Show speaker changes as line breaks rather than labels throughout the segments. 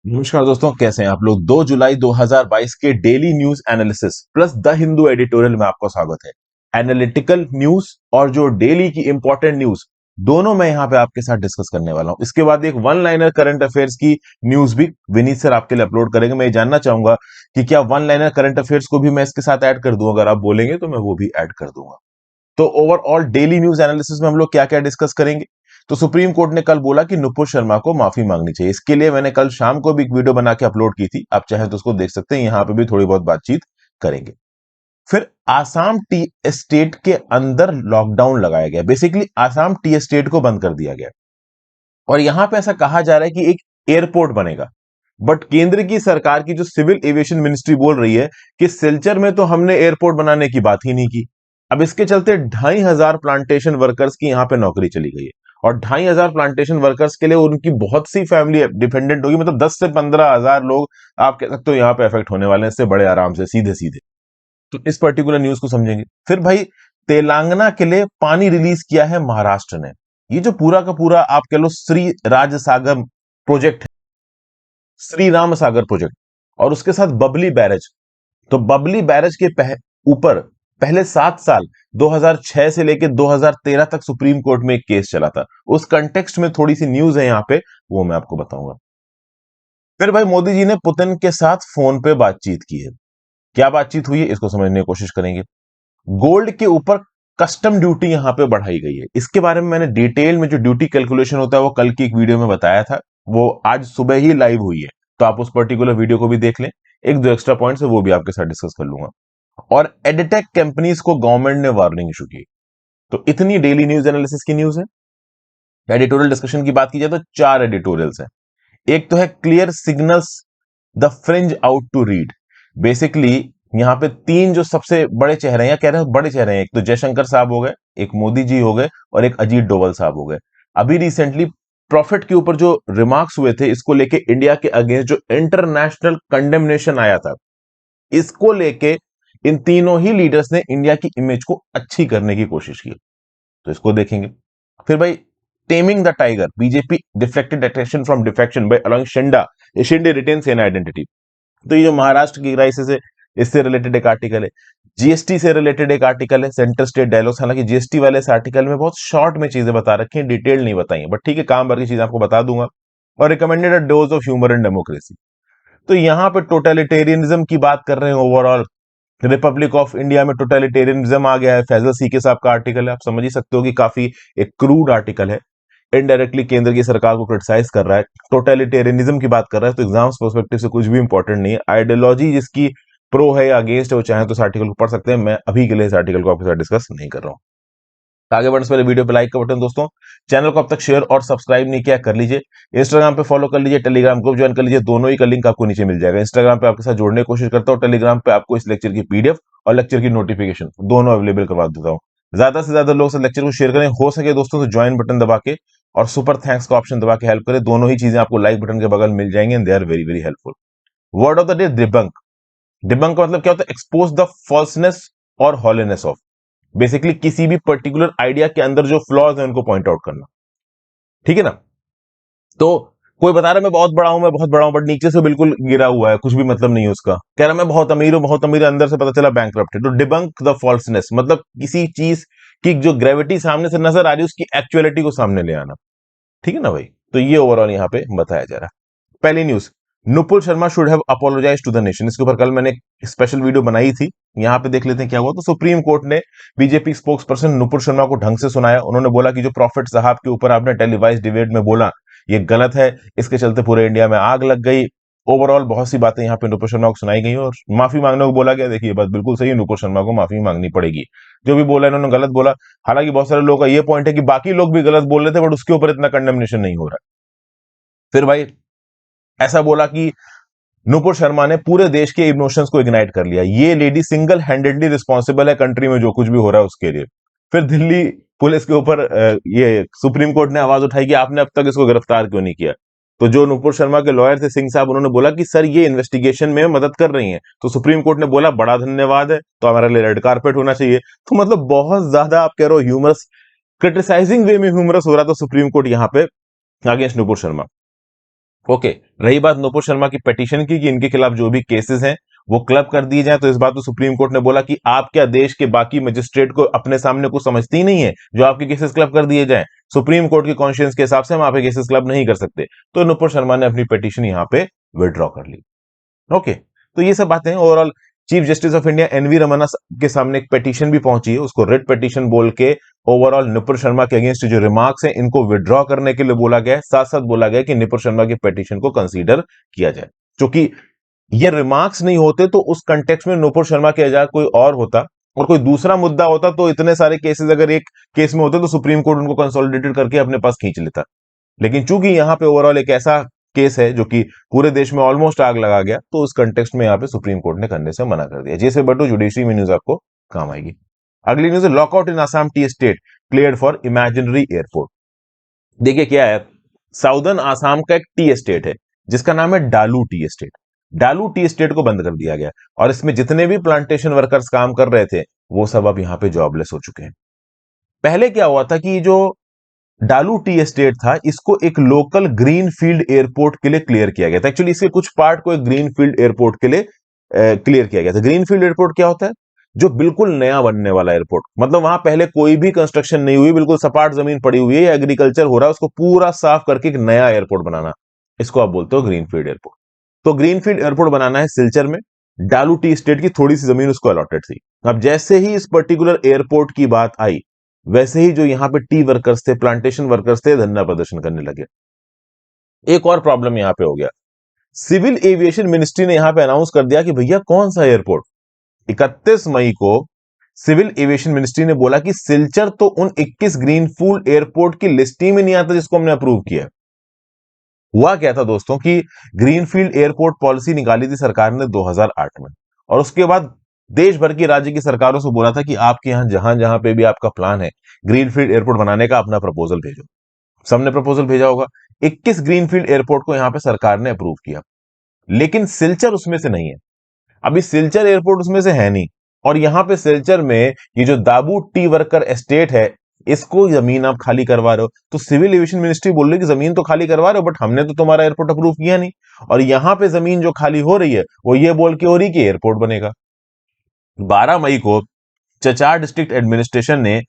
नमस्कार दोस्तों, कैसे हैं आप लोग। 2 जुलाई 2022 के daily news analysis plus the Hindu editorial में आपका स्वागत है। एनालिटिकल न्यूज और जो डेली की इंपॉर्टेंट न्यूज दोनों मैं यहां पे आपके साथ डिस्कस करने वाला हूं। इसके बाद एक वन लाइनर करंट अफेयर्स की न्यूज भी विनीत सर आपके लिए अपलोड करेंगे। मैं ये जानना चाहूंगा कि क्या वन लाइनर करंट अफेयर्स को भी मैं इसके साथ ऐड कर दूं। अगर आप बोलेंगे तो मैं वो भी ऐड कर दूंगा। तो ओवरऑल डेली न्यूज एनालिसिस में हम लोग क्या क्या डिस्कस करेंगे। तो सुप्रीम कोर्ट ने कल बोला कि नुपुर शर्मा को माफी मांगनी चाहिए। इसके लिए मैंने कल शाम को भी एक वीडियो बना के अपलोड की थी, आप चाहें तो उसको देख सकते हैं। यहां पे भी थोड़ी बहुत बातचीत करेंगे। फिर आसाम टी स्टेट के अंदर लॉकडाउन लगाया गया। बेसिकली आसाम टी स्टेट को बंद कर दिया गया और यहां पे ऐसा कहा जा रहा है कि एक एयरपोर्ट बनेगा। बट केंद्र की सरकार की जो सिविल एविएशन मिनिस्ट्री बोल रही है कि सिलचर में तो हमने एयरपोर्ट बनाने की बात ही नहीं की। अब इसके चलते 2,500 प्लांटेशन वर्कर्स की यहां पे नौकरी चली गई है और 2,500 प्लांटेशन वर्कर्स के लिए उनकी बहुत सी फैमिली डिपेंडेंट होगी। मतलब 10 से 15,000 लोग आप कह सकते हो यहां पे अफेक्ट होने वाले हैं इससे बड़े आराम से, सीधे सीधे। तो इस पर्टिकुलर न्यूज को समझेंगे। फिर भाई, तेलंगाना के लिए पानी रिलीज किया है महाराष्ट्र ने। ये जो पूरा का पूरा आप कह लो श्री राज सागर प्रोजेक्ट, श्री राम सागर प्रोजेक्ट, और उसके साथ बबली बैरेज। तो बबली बैरेज के ऊपर पहले 7 साल 2006 से लेकर 2013 तक सुप्रीम कोर्ट में एक केस चला था। उस कंटेक्स्ट में थोड़ी सी न्यूज है यहां पे, वो मैं आपको बताऊंगा। फिर भाई, मोदी जी ने पुतिन के साथ फोन पे बातचीत की है। क्या बातचीत हुई है इसको समझने की कोशिश करेंगे। गोल्ड के ऊपर कस्टम ड्यूटी यहां पे बढ़ाई गई है। इसके बारे में मैंने डिटेल में जो ड्यूटी कैलकुलेशन होता है वो कल की एक वीडियो में बताया था। वो आज सुबह ही लाइव हुई है, तो आप उस पर्टिकुलर वीडियो को भी देख लें। एक दो एक्स्ट्रा पॉइंट्स है वो भी आपके साथ डिस्कस कर लूंगा। और एडिटेक कंपनीज को गवर्नमेंट ने वार्निंग इशू की। तो इतनी डेली न्यूज एनालिसिस की न्यूज है। एडिटोरियल डिस्कशन की बात की जाए तो 4 एडिटोरियल्स हैं। एक तो है clear signals the fringe out to read. Basically यहां पे 3 जो सबसे बड़े चेहरे हैं, या कह रहे हैं बड़े चेहरे हैं, एक तो जयशंकर साहब हो गए, एक मोदी जी हो गए और एक अजीत डोवल साहब हो गए। अभी रिसेंटली प्रॉफिट के ऊपर जो रिमार्क्स हुए थे, इसको लेके इंडिया के अगेंस्ट जो इंटरनेशनल कंडेमनेशन आया था, इसको लेके इन तीनों ही लीडर्स ने इंडिया की इमेज को अच्छी करने की कोशिश की। तो इसको देखेंगे। फिर भाई, taming the tiger, BJP deflected attention from defection by allowing Shinde, Shinde retains an identity. तो ये जो महाराष्ट्र की क्राइसिस है, इससे रिलेटेड एक आर्टिकल है। जीएसटी से रिलेटेड एक आर्टिकल है, सेंटर स्टेट डायलॉग्स। हालांकि जीएसटी वाले इस आर्टिकल में बहुत शॉर्ट में चीजें बता रखी हैं, डिटेल नहीं बताई हैं, बट ठीक है, काम भर की चीज आपको बता दूंगा। और recommended a dose of humour and democracy. तो यहां पे टोटलिटेरियनिज्म की बात कर रहे हैं ओवरऑल। रिपब्लिक ऑफ इंडिया में टोटलिटेरियनिज्म आ गया है। फैजल सीके साहब का आर्टिकल है, आप समझ ही सकते हो कि काफी एक क्रूड आर्टिकल है। इनडायरेक्टली केंद्र की सरकार को क्रिटिसाइज कर रहा है, टोटलिटेरियनिज्म की बात कर रहा है। तो एग्जाम्स पर्सपेक्टिव से कुछ भी इंपॉर्टेंट नहीं है। आइडियोलॉजी जिसकी प्रो है या अगेंस्ट है, वो चाहे तो इस आर्टिकल को पढ़ सकते हैं। मैं अभी के लिए इस आर्टिकल को आपके साथ डिस्कस नहीं कर रहा हूं। आगे बढ़ने से पहले वीडियो पे लाइक का बटन, दोस्तों चैनल को अब तक शेयर और सब्सक्राइब नहीं किया कर लीजिए। इंस्टाग्राम पे फॉलो कर लीजिए, टेलीग्राम ग्रुप ज्वाइन कर लीजिए। दोनों ही का लिंक आपको नीचे मिल जाएगा। इंस्टाग्राम पे आपके साथ जोड़ने की कोशिश करता हूँ, टेलीग्राम पे आपको इस लेक्चर की पीडीएफ और लेक्चर की नोटिफिकेशन दोनों अवेलेबल करवा देता हूँ। ज्यादा से ज्यादा लोग से लेक्चर को शेयर करें, हो सके दोस्तों तो ज्वाइन बटन दबा के और सुपर थैंक्स का ऑप्शन दबा के हेल्प करें। दोनों ही चीजें आपको लाइक बटन के बगल मिल जाएंगे and they are very very helpful. Word of the day, debunk. Debunk का मतलब क्या होता है? एक्सपोज द फॉल्सनेस और हॉलीनेस ऑफ। बेसिकली किसी भी पर्टिकुलर आइडिया के अंदर जो फ्लॉज है उनको पॉइंट आउट करना। ठीक है ना। तो कोई बता रहा है मैं बहुत बड़ा हूं, मैं बहुत बड़ा हूं, बट नीचे से बिल्कुल गिरा हुआ है, कुछ भी मतलब नहीं है उसका। कह रहा मैं बहुत अमीर हूं, बहुत अमीर है, अंदर से पता चला बैंकरप्ट है। तो डिबंक द फॉल्सनेस मतलब किसी चीज की जो ग्रेविटी सामने से नजर आ रही है उसकी एक्चुअलिटी को सामने ले आना। ठीक है ना भाई। तो ये ओवरऑल यहां पे बताया जा रहा है। पहली news, Nupur Sharma should have apologise to the nation. इसके ऊपर कल मैंने एक स्पेशल वीडियो बनाई थी, यहां पे देख लेते हैं क्या हुआ। तो सुप्रीम कोर्ट ने BJP spokes person Nupur Sharma को ढंग से सुनाया। उन्होंने बोला कि जो प्रॉफिट साहब के ऊपर आपने टेलीवाइज डिबेट में बोला ये गलत है, इसके चलते पूरे इंडिया में आग लग गई। ओवरऑल बहुत सी बातें यहाँ पे नुपुर शर्मा को सुनाई गई और माफी मांगने को बोला गया। देखिए बात बिल्कुल सही है, नुपुर शर्मा को माफी मांगनी पड़ेगी। जो भी बोला इन्होंने गलत बोला। हालांकि बहुत सारे लोगों का ये पॉइंट है कि बाकी लोग भी गलत बोल रहे थे बट उसके ऊपर इतना कंडेमनेशन नहीं हो रहा। फिर भाई, ऐसा बोला कि नुपुर शर्मा ने पूरे देश के इमोशंस को इग्नाइट कर लिया। ये लेडी सिंगल हैंडेडली रिस्पॉन्सिबल है कंट्री में जो कुछ भी हो रहा है उसके लिए। फिर दिल्ली पुलिस के ऊपर ये सुप्रीम कोर्ट ने आवाज उठाई कि आपने अब तक इसको गिरफ्तार क्यों नहीं किया। तो जो नुपुर शर्मा के लॉयर थे सिंह साहब, उन्होंने बोला कि सर ये इन्वेस्टिगेशन में मदद कर रही हैं। तो सुप्रीम कोर्ट ने बोला बड़ा धन्यवाद है, तो हमारे लिए रेड कार्पेट होना चाहिए। तो मतलब बहुत ज्यादा आप कह रहे हो ह्यूमरस, क्रिटिसाइजिंग वे में ह्यूमरस हो रहा था सुप्रीम कोर्ट यहाँ पे अगेंस्ट नुपुर शर्मा। ओके। रही बात नुपुर शर्मा की पिटीशन की कि इनके खिलाफ जो भी केसेस हैं वो क्लब कर दिए जाए, तो इस बात को सुप्रीम कोर्ट ने बोला कि आप क्या देश के बाकी मजिस्ट्रेट को अपने सामने कुछ समझती ही नहीं है जो आपके केसेस क्लब कर दिए जाएं? सुप्रीम कोर्ट के कॉन्शियंस के हिसाब से हम आपके केसेस क्लब नहीं कर सकते। तो नुपुर शर्मा ने अपनी पिटीशन यहां पे विड्रॉ कर ली। ओके, तो ये सब बातें overall chief justice of India NV Ramana के सामने एक पिटीशन भी पहुंची है, उसको रिट पिटीशन बोल के ओवरऑल नुपुर शर्मा के अगेंस्ट जो रिमार्क्स हैं इनको विड्रॉ करने के लिए बोला गया है। साथ साथ बोला गया कि नुपुर शर्मा के पिटीशन को कंसीडर किया जाए, क्योंकि ये रिमार्क्स नहीं होते तो उस कंटेक्स्ट में नुपुर शर्मा के एजाज कोई और होता और कोई दूसरा मुद्दा होता, तो इतने सारे केसेस अगर एक केस में होते तो सुप्रीम कोर्ट उनको कंसोलिडेटेड करके अपने पास खींच लेता। लेकिन चूंकि यहां पे ओवरऑल एक ऐसा केस है जो कि पूरे देश में ऑलमोस्ट आग लगा गया, तो उस कंटेक्स्ट में यहां पे सुप्रीम कोर्ट ने करने से मना कर दिया। जैसे बटू जुडिशरी में न्यूज आपको काम आएगी। अगली न्यूज है lockout in Assam T state cleared for imaginary airport. देखिए क्या है, साउदर्न आसाम का एक टी एस्टेट है जिसका नाम है डालू टी एस्टेट। डालू टी एस्टेट को बंद कर दिया गया और इसमें जितने भी प्लांटेशन वर्कर्स काम कर रहे थे वो सब अब यहां पे जॉबलेस हो चुके हैं। पहले क्या हुआ था कि जो डालू टी एस्टेट था इसको एक लोकल ग्रीन फील्ड एयरपोर्ट के लिए क्लियर किया गया था। एक्चुअली इसके कुछ पार्ट को एक ग्रीन फील्ड एयरपोर्ट के लिए क्लियर किया गया था। ग्रीन फील्ड एयरपोर्ट क्या होता है? जो बिल्कुल नया बनने वाला एयरपोर्ट, मतलब वहां पहले कोई भी कंस्ट्रक्शन नहीं हुई, बिल्कुल सपाट जमीन पड़ी हुई है या एग्रीकल्चर हो रहा है, उसको पूरा साफ करके एक नया एयरपोर्ट बनाना, इसको आप बोलते हो ग्रीन फील्ड एयरपोर्ट। तो ग्रीन फील्ड एयरपोर्ट बनाना है सिलचर में। डालू टी स्टेट की थोड़ी सी जमीन उसको अलॉटेड थी। अब जैसे ही इस पर्टिकुलर एयरपोर्ट की बात आई, वैसे ही जो यहां पे टी वर्कर्स थे, प्लांटेशन वर्कर्स थे, धरना प्रदर्शन करने लगे। एक और प्रॉब्लम यहां पे हो गया, सिविल एविएशन मिनिस्ट्री ने यहां पे अनाउंस कर दिया कि भैया कौन सा एयरपोर्ट। 31 मई को सिविल एविएशन मिनिस्ट्री ने बोला कि सिलचर तो उन 21 ग्रीनफील्ड एयरपोर्ट की लिस्ट ही में नहीं आता जिसको हमने अप्रूव किया। हुआ क्या था दोस्तों कि ग्रीनफील्ड एयरपोर्ट पॉलिसी निकाली थी सरकार ने 2008 में, और उसके बाद देश भर की राज्य की सरकारों से बोला था कि आपके यहां जहां जहां पे भी आपका प्लान है ग्रीनफील्ड एयरपोर्ट बनाने का, अपना प्रपोजल भेजो। सबने प्रपोजल भेजा होगा। 21 ग्रीनफील्ड एयरपोर्ट को यहां पे सरकार ने अप्रूव किया, लेकिन सिलचर उसमें से नहीं है। अभी सिलचर एयरपोर्ट उसमें से है नहीं, और यहां पे सिलचर में ये जो दाबू टी वर्कर एस्टेट है, इसको जमीन आप खाली करवा रहे हो। तो सिविल एविएशन मिनिस्ट्री बोल रही है कि जमीन तो खाली करवा रहे हो, बट हमने तो तुम्हारा एयरपोर्ट अप्रूव किया नहीं। और यहां पे जमीन जो खाली हो रही है वो ये बोल के हो रही कि एयरपोर्ट बनेगा। 12 मई को चचार डिस्ट्रिक्ट एडमिनिस्ट्रेशन ने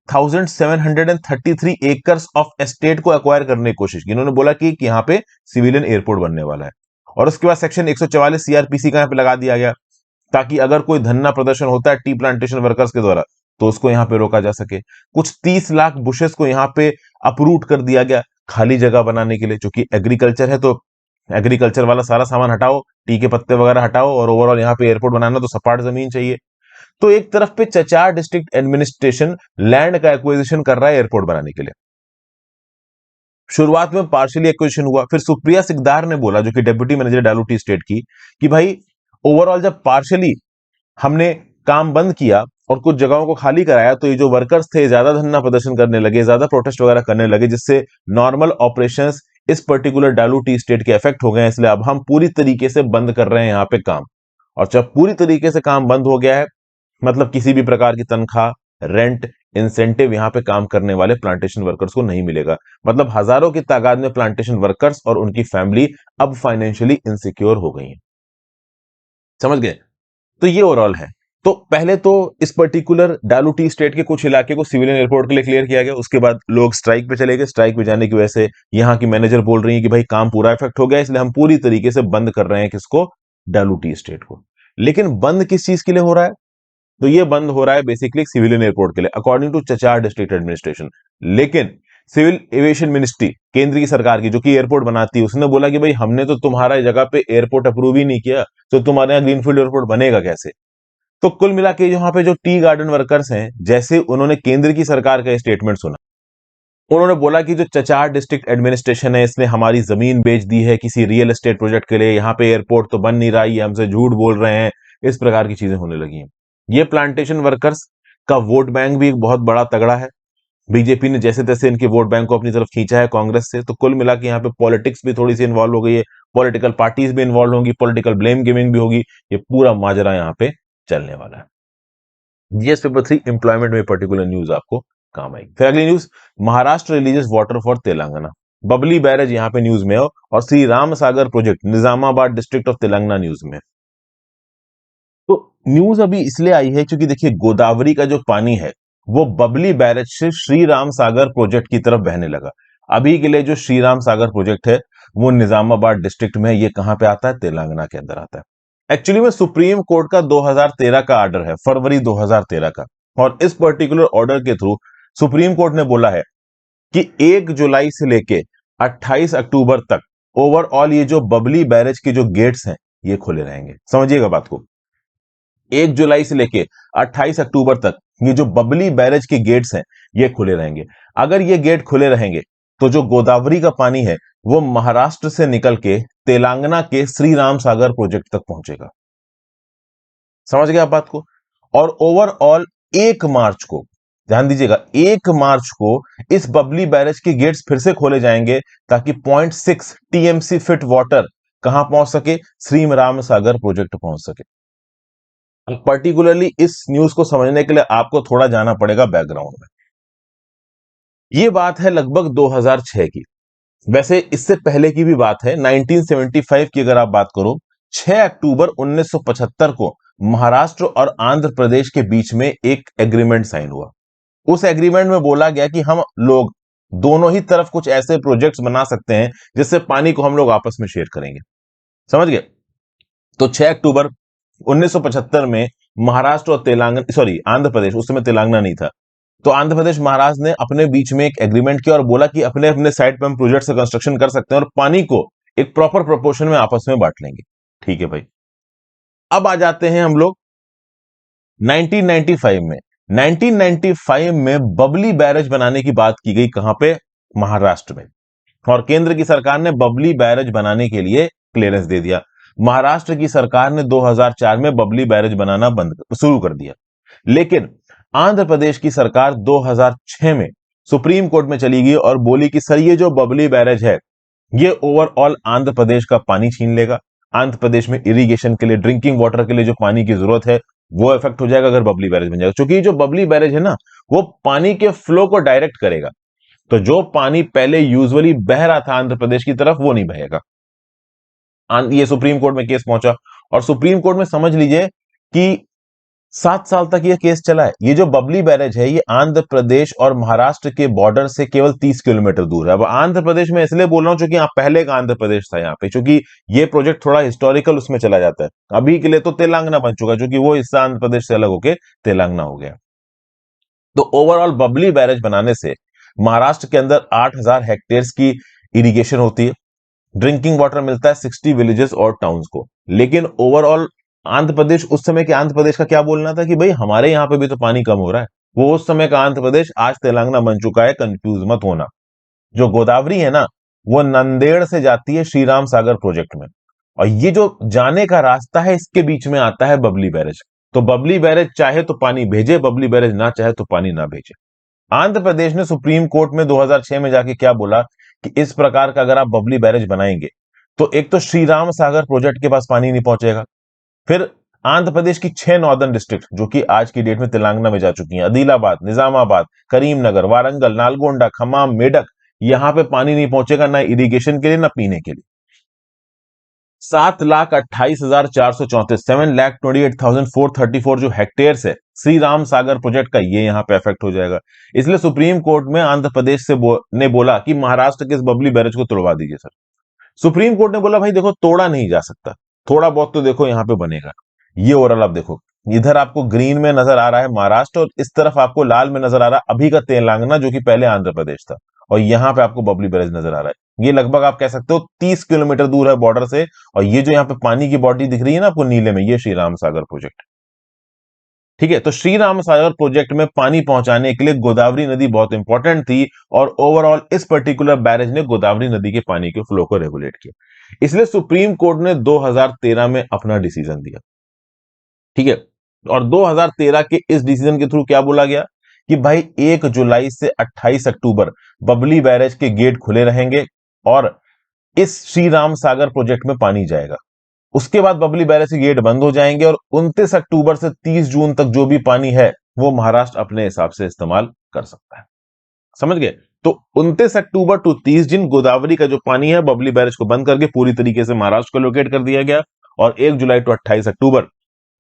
5733 एकर्स ऑफ एस्टेट को एक्वायर करने की कोशिश की। इन्होंने बोला कि यहाँ पे सिविलियन एयरपोर्ट बनने वाला है, और उसके बाद सेक्शन 144 सीआरपीसी का यहाँ पे लगा दिया गया, ताकि अगर कोई धरना प्रदर्शन होता है टी प्लांटेशन वर्कर्स के द्वारा तो उसको यहाँ पे रोका जा सके। कुछ 30 लाख बुशेस को यहाँ पे अपरूट कर दिया गया खाली जगह बनाने के लिए, क्योंकि एग्रीकल्चर है तो एग्रीकल्चर वाला सारा सामान हटाओ, टी के पत्ते वगैरह हटाओ, और ओवरऑल यहाँ पे एयरपोर्ट बनाना तो सपाट जमीन चाहिए। तो एक तरफ पे चचार डिस्ट्रिक्ट एडमिनिस्ट्रेशन लैंड का एक्विजिशन कर रहा है एयरपोर्ट बनाने के लिए। शुरुआत में पार्शियली एक्विजिशन हुआ, फिर सुप्रिया सिकदार ने बोला, जो कि डेप्यूटी मैनेजर डालू टी स्टेट की, कि भाई ओवरऑल जब पार्शियली हमने काम बंद किया और कुछ जगहों को खाली कराया, तो ये जो वर्कर्स थे ज्यादा धरना प्रदर्शन करने लगे, ज्यादा प्रोटेस्ट वगैरह करने लगे, जिससे नॉर्मल ऑपरेशंस इस पर्टिकुलर डालू टी स्टेट के इफेक्ट हो गए हैं। इसलिए अब हम पूरी तरीके से बंद कर रहे हैं यहाँ पे काम। और जब पूरी तरीके से काम बंद हो गया है, मतलब किसी भी प्रकार की तनख्वाह, रेंट, इंसेंटिव यहां पे काम करने वाले प्लांटेशन वर्कर्स को नहीं मिलेगा। मतलब हजारों की तादाद में प्लांटेशन वर्कर्स और उनकी फैमिली अब फाइनेंशियली इनसिक्योर हो गई है। समझ गए? तो ये ओवरऑल है। तो पहले तो इस पर्टिकुलर डालू टी स्टेट के कुछ इलाके को सिविलियन एयरपोर्ट के लिए क्लियर किया गया। उसके बाद लोग स्ट्राइक पे चले गए। स्ट्राइक पे जाने की वजह से यहाँ की मैनेजर बोल रही है कि भाई काम पूरा इफेक्ट हो गया, इसलिए हम पूरी तरीके से बंद कर रहे हैं किसको? डालू टी स्टेट को। लेकिन बंद किस चीज के लिए हो रहा है? तो ये बंद हो रहा है बेसिकली सिविलियन एयरपोर्ट के लिए, अकॉर्डिंग टू चचार डिस्ट्रिक्ट एडमिनिस्ट्रेशन। लेकिन सिविल एविएशन मिनिस्ट्री केंद्र की सरकार की, जो कि एयरपोर्ट बनाती है, उसने बोला कि भाई हमने तो तुम्हारा जगह पे एयरपोर्ट अप्रूव ही नहीं किया, तो तुम्हारे यहाँ ग्रीनफील्ड एयरपोर्ट बनेगा कैसे? तो कुल मिला के यहाँ पे जो टी गार्डन वर्कर्स हैं, जैसे उन्होंने केंद्र की सरकार का स्टेटमेंट सुना, उन्होंने बोला कि जो चचार डिस्ट्रिक्ट एडमिनिस्ट्रेशन है इसने हमारी जमीन बेच दी है किसी रियल एस्टेट प्रोजेक्ट के लिए, यहाँ पे एयरपोर्ट तो बन नहीं रहा, ये हमसे झूठ बोल रहे हैं। इस प्रकार की चीजें होने लगी हैं। ये प्लांटेशन वर्कर्स का वोट बैंक भी एक बहुत बड़ा तगड़ा है। बीजेपी ने जैसे तैसे इनके वोट बैंक को अपनी तरफ खींचा है कांग्रेस से। तो कुल मिला के यहाँ पे पॉलिटिक्स भी थोड़ी सी इन्वॉल्व हो गई है, पॉलिटिकल पार्टीज भी इन्वॉल्व होंगी, पॉलिटिकल ब्लेम गेमिंग भी होगी। ये पूरा माजरा यहाँ पे चलने वाला है। जीएस पेपर 3 एम्प्लॉयमेंट में पर्टिकुलर न्यूज आपको काम आएगी। फिर अगली news, Maharashtra releases water for Telangana. Babli barrage यहां पे न्यूज में हो, और Shri Ram Sagar project Nizamabad district of Telangana news में। तो न्यूज अभी इसलिए आई है क्योंकि देखिए गोदावरी का जो पानी है वो बबली बैरेज से श्री राम सागर प्रोजेक्ट की तरफ बहने लगा। अभी के लिए जो श्री राम सागर प्रोजेक्ट है वो निजामाबाद डिस्ट्रिक्ट में है। ये कहां पे आता है? तेलंगाना के अंदर आता है। एक्चुअली में सुप्रीम कोर्ट का 2013 का ऑर्डर है, फरवरी 2013 का, और इस पर्टिकुलर ऑर्डर के थ्रू सुप्रीम कोर्ट ने बोला है कि 1 जुलाई से लेके 28 अक्टूबर तक ओवरऑल ये जो बबली बैरेज के जो गेट्स हैं ये खुले रहेंगे। समझिएगा बात को, 1 जुलाई से लेके 28 अक्टूबर तक ये जो बबली बैरेज के गेट्स हैं ये खुले रहेंगे। अगर ये गेट खुले रहेंगे तो जो गोदावरी का पानी है वो महाराष्ट्र से निकल के तेलंगाना के श्री राम सागर प्रोजेक्ट तक पहुंचेगा। समझ गए आप बात को? और ओवरऑल 1 मार्च को, ध्यान दीजिएगा, 1 मार्च को इस बबली बैरेज के गेट्स फिर से खोले जाएंगे ताकि 0.6 टीएमसी फिट वाटर कहां पहुंच सके? श्री राम सागर प्रोजेक्ट पहुंच सके। पर्टिकुलरली इस न्यूज को समझने के लिए आपको थोड़ा जाना पड़ेगा बैकग्राउंड में। ये बात है लगभग 2006 की। वैसे इससे पहले की भी बात है, 1975 की अगर आप बात करो, 6 अक्टूबर 1975 को महाराष्ट्र और आंध्र प्रदेश के बीच में एक एग्रीमेंट साइन हुआ। उस एग्रीमेंट में बोला गया कि हम लोग दोनों ही तरफ कुछ ऐसे प्रोजेक्ट्स बना सकते हैं जिससे पानी को हम लोग आपस में शेयर करेंगे। समझ गए? तो 6 अक्टूबर 1975 में महाराष्ट्र और तेलंगाना, सॉरी आंध्र प्रदेश, उस समय तेलंगाना नहीं था, तो आंध्र प्रदेश महाराष्ट्र ने अपने बीच में एक एग्रीमेंट किया और बोला कि अपने अपने साइड पे हम प्रोजेक्ट से कंस्ट्रक्शन कर सकते हैं और पानी को एक प्रॉपर प्रोपोर्शन में आपस में बांट लेंगे। ठीक है भाई। अब आ जाते हैं हम लोग 1995 में। 1995 में बबली बैरेज बनाने की बात की गई। कहां पे? महाराष्ट्र में। और केंद्र की सरकार ने बबली बैरेज बनाने के लिए क्लियरेंस दे दिया। महाराष्ट्र की सरकार ने 2004 में बबली बैरेज बनाना बंद शुरू कर दिया। लेकिन आंध्र प्रदेश की सरकार 2006 में सुप्रीम कोर्ट में चली गई और बोली कि सर ये जो बबली बैरेज है ये ओवरऑल आंध्र प्रदेश का पानी छीन लेगा। आंध्र प्रदेश में इरिगेशन के लिए, ड्रिंकिंग वाटर के लिए जो पानी की जरूरत है वो इफेक्ट हो जाएगा अगर बबली बैरेज बन जाएगा। क्योंकि जो बबली बैरेज है ना वो पानी के फ्लो को डायरेक्ट करेगा। तो जो पानी पहले यूजुअली बह रहा था आंध्र प्रदेश की तरफ वो नहीं बहेगा। ये सुप्रीम कोर्ट में केस पहुंचा और सुप्रीम कोर्ट में समझ लीजिए कि 7 साल तक ये केस चला है। ये जो बबली बैरेज है ये आंध्र प्रदेश और महाराष्ट्र के बॉर्डर से केवल 30 किलोमीटर दूर है। अब आंध्र प्रदेश में इसलिए बोल रहा हूं क्योंकि यहाँ पहले का आंध्र प्रदेश था यहाँ पे, क्योंकि ये प्रोजेक्ट थोड़ा हिस्टोरिकल उसमें चला जाता है। अभी के लिए तो तेलंगाना बन चुका है, क्योंकि वो हिस्सा आंध्र प्रदेश से अलग होकर तेलंगाना हो गया। तो ओवरऑल बबली बैरेज बनाने से महाराष्ट्र के अंदर 8,000 हेक्टेयर्स की इरिगेशन होती है। ड्रिंकिंग वाटर मिलता है 60 विलेजेस और टाउन्स को। लेकिन ओवरऑल आंध्र प्रदेश, उस समय के आंध्र प्रदेश का क्या बोलना था कि भाई हमारे यहां पे भी तो पानी कम हो रहा है। वो उस समय का आंध्र प्रदेश, आज तेलंगाना बन चुका है, कंफ्यूज मत होना। जो गोदावरी है ना वो नंदेड़ से जाती है श्री राम सागर प्रोजेक्ट में, और ये जो जाने का रास्ता है इसके बीच में आता है बबली बैरेज। तो बबली बैरेज चाहे तो पानी भेजे, बबली बैरेज ना चाहे तो पानी ना भेजे। आंध्र प्रदेश ने सुप्रीम कोर्ट में 2006 में जाके क्या बोला कि इस प्रकार का अगर आप बबली बैरेज बनाएंगे तो एक तो श्री राम सागर प्रोजेक्ट के पास पानी नहीं पहुंचेगा। फिर आंध्र प्रदेश की 6 नॉर्दर्न डिस्ट्रिक्ट जो कि आज की डेट में तेलंगाना में जा चुकी हैं, आदिलाबाद, निजामाबाद, करीमनगर, वारंगल, नालगोंडा, खम्माम, मेडक, यहां पे पानी नहीं पहुंचेगा, ना इरिगेशन के लिए ना पीने के लिए। 7,28,434, 7,28,434 जो हेक्टेयर्स है श्री राम सागर प्रोजेक्ट का, ये यहां पे इफेक्ट हो जाएगा। इसलिए सुप्रीम कोर्ट में आंध्र प्रदेश से ने बोला कि महाराष्ट्र के इस बबली बैरेज को तोड़वा दीजिए सर। सुप्रीम कोर्ट ने बोला भाई देखो तोड़ा नहीं जा सकता, थोड़ा बहुत तो देखो यहां पे बनेगा। ये ओवरऑल आप देखो, इधर आपको ग्रीन में नजर आ रहा है महाराष्ट्र और इस तरफ आपको लाल में नजर आ रहा है अभी का तेलंगाना जो कि पहले आंध्र प्रदेश था, और यहां पे आपको बबली बैरेज नजर आ रहा है। ये लगभग आप कह सकते हो 30 किलोमीटर दूर है बॉर्डर से, और ये जो यहाँ पे पानी की बॉडी दिख रही है ना आपको नीले में, ये श्री राम सागर प्रोजेक्ट। ठीक है, तो श्री राम सागर प्रोजेक्ट में पानी पहुंचाने के लिए गोदावरी नदी बहुत इंपॉर्टेंट थी, और ओवरऑल इस पर्टिकुलर बैरेज ने गोदावरी नदी के पानी के फ्लो को रेगुलेट किया। इसलिए सुप्रीम कोर्ट ने 2013 में अपना डिसीजन दिया। ठीक है, और 2013 के इस डिसीजन के थ्रू क्या बोला गया कि भाई 1 जुलाई से 28 अक्टूबर बबली बैरेज के गेट खुले रहेंगे और इस श्री राम सागर प्रोजेक्ट में पानी जाएगा। उसके बाद बबली बैरेज के गेट बंद हो जाएंगे और 29 अक्टूबर से 30 जून तक जो भी पानी है वो महाराष्ट्र अपने हिसाब से इस्तेमाल कर सकता है। समझ गए? तो 29 अक्टूबर टू 30 दिन गोदावरी का जो पानी है बबली बैरेज को बंद करके पूरी तरीके से महाराष्ट्र को लोकेट कर दिया गया, और 1 जुलाई टू 28 अक्टूबर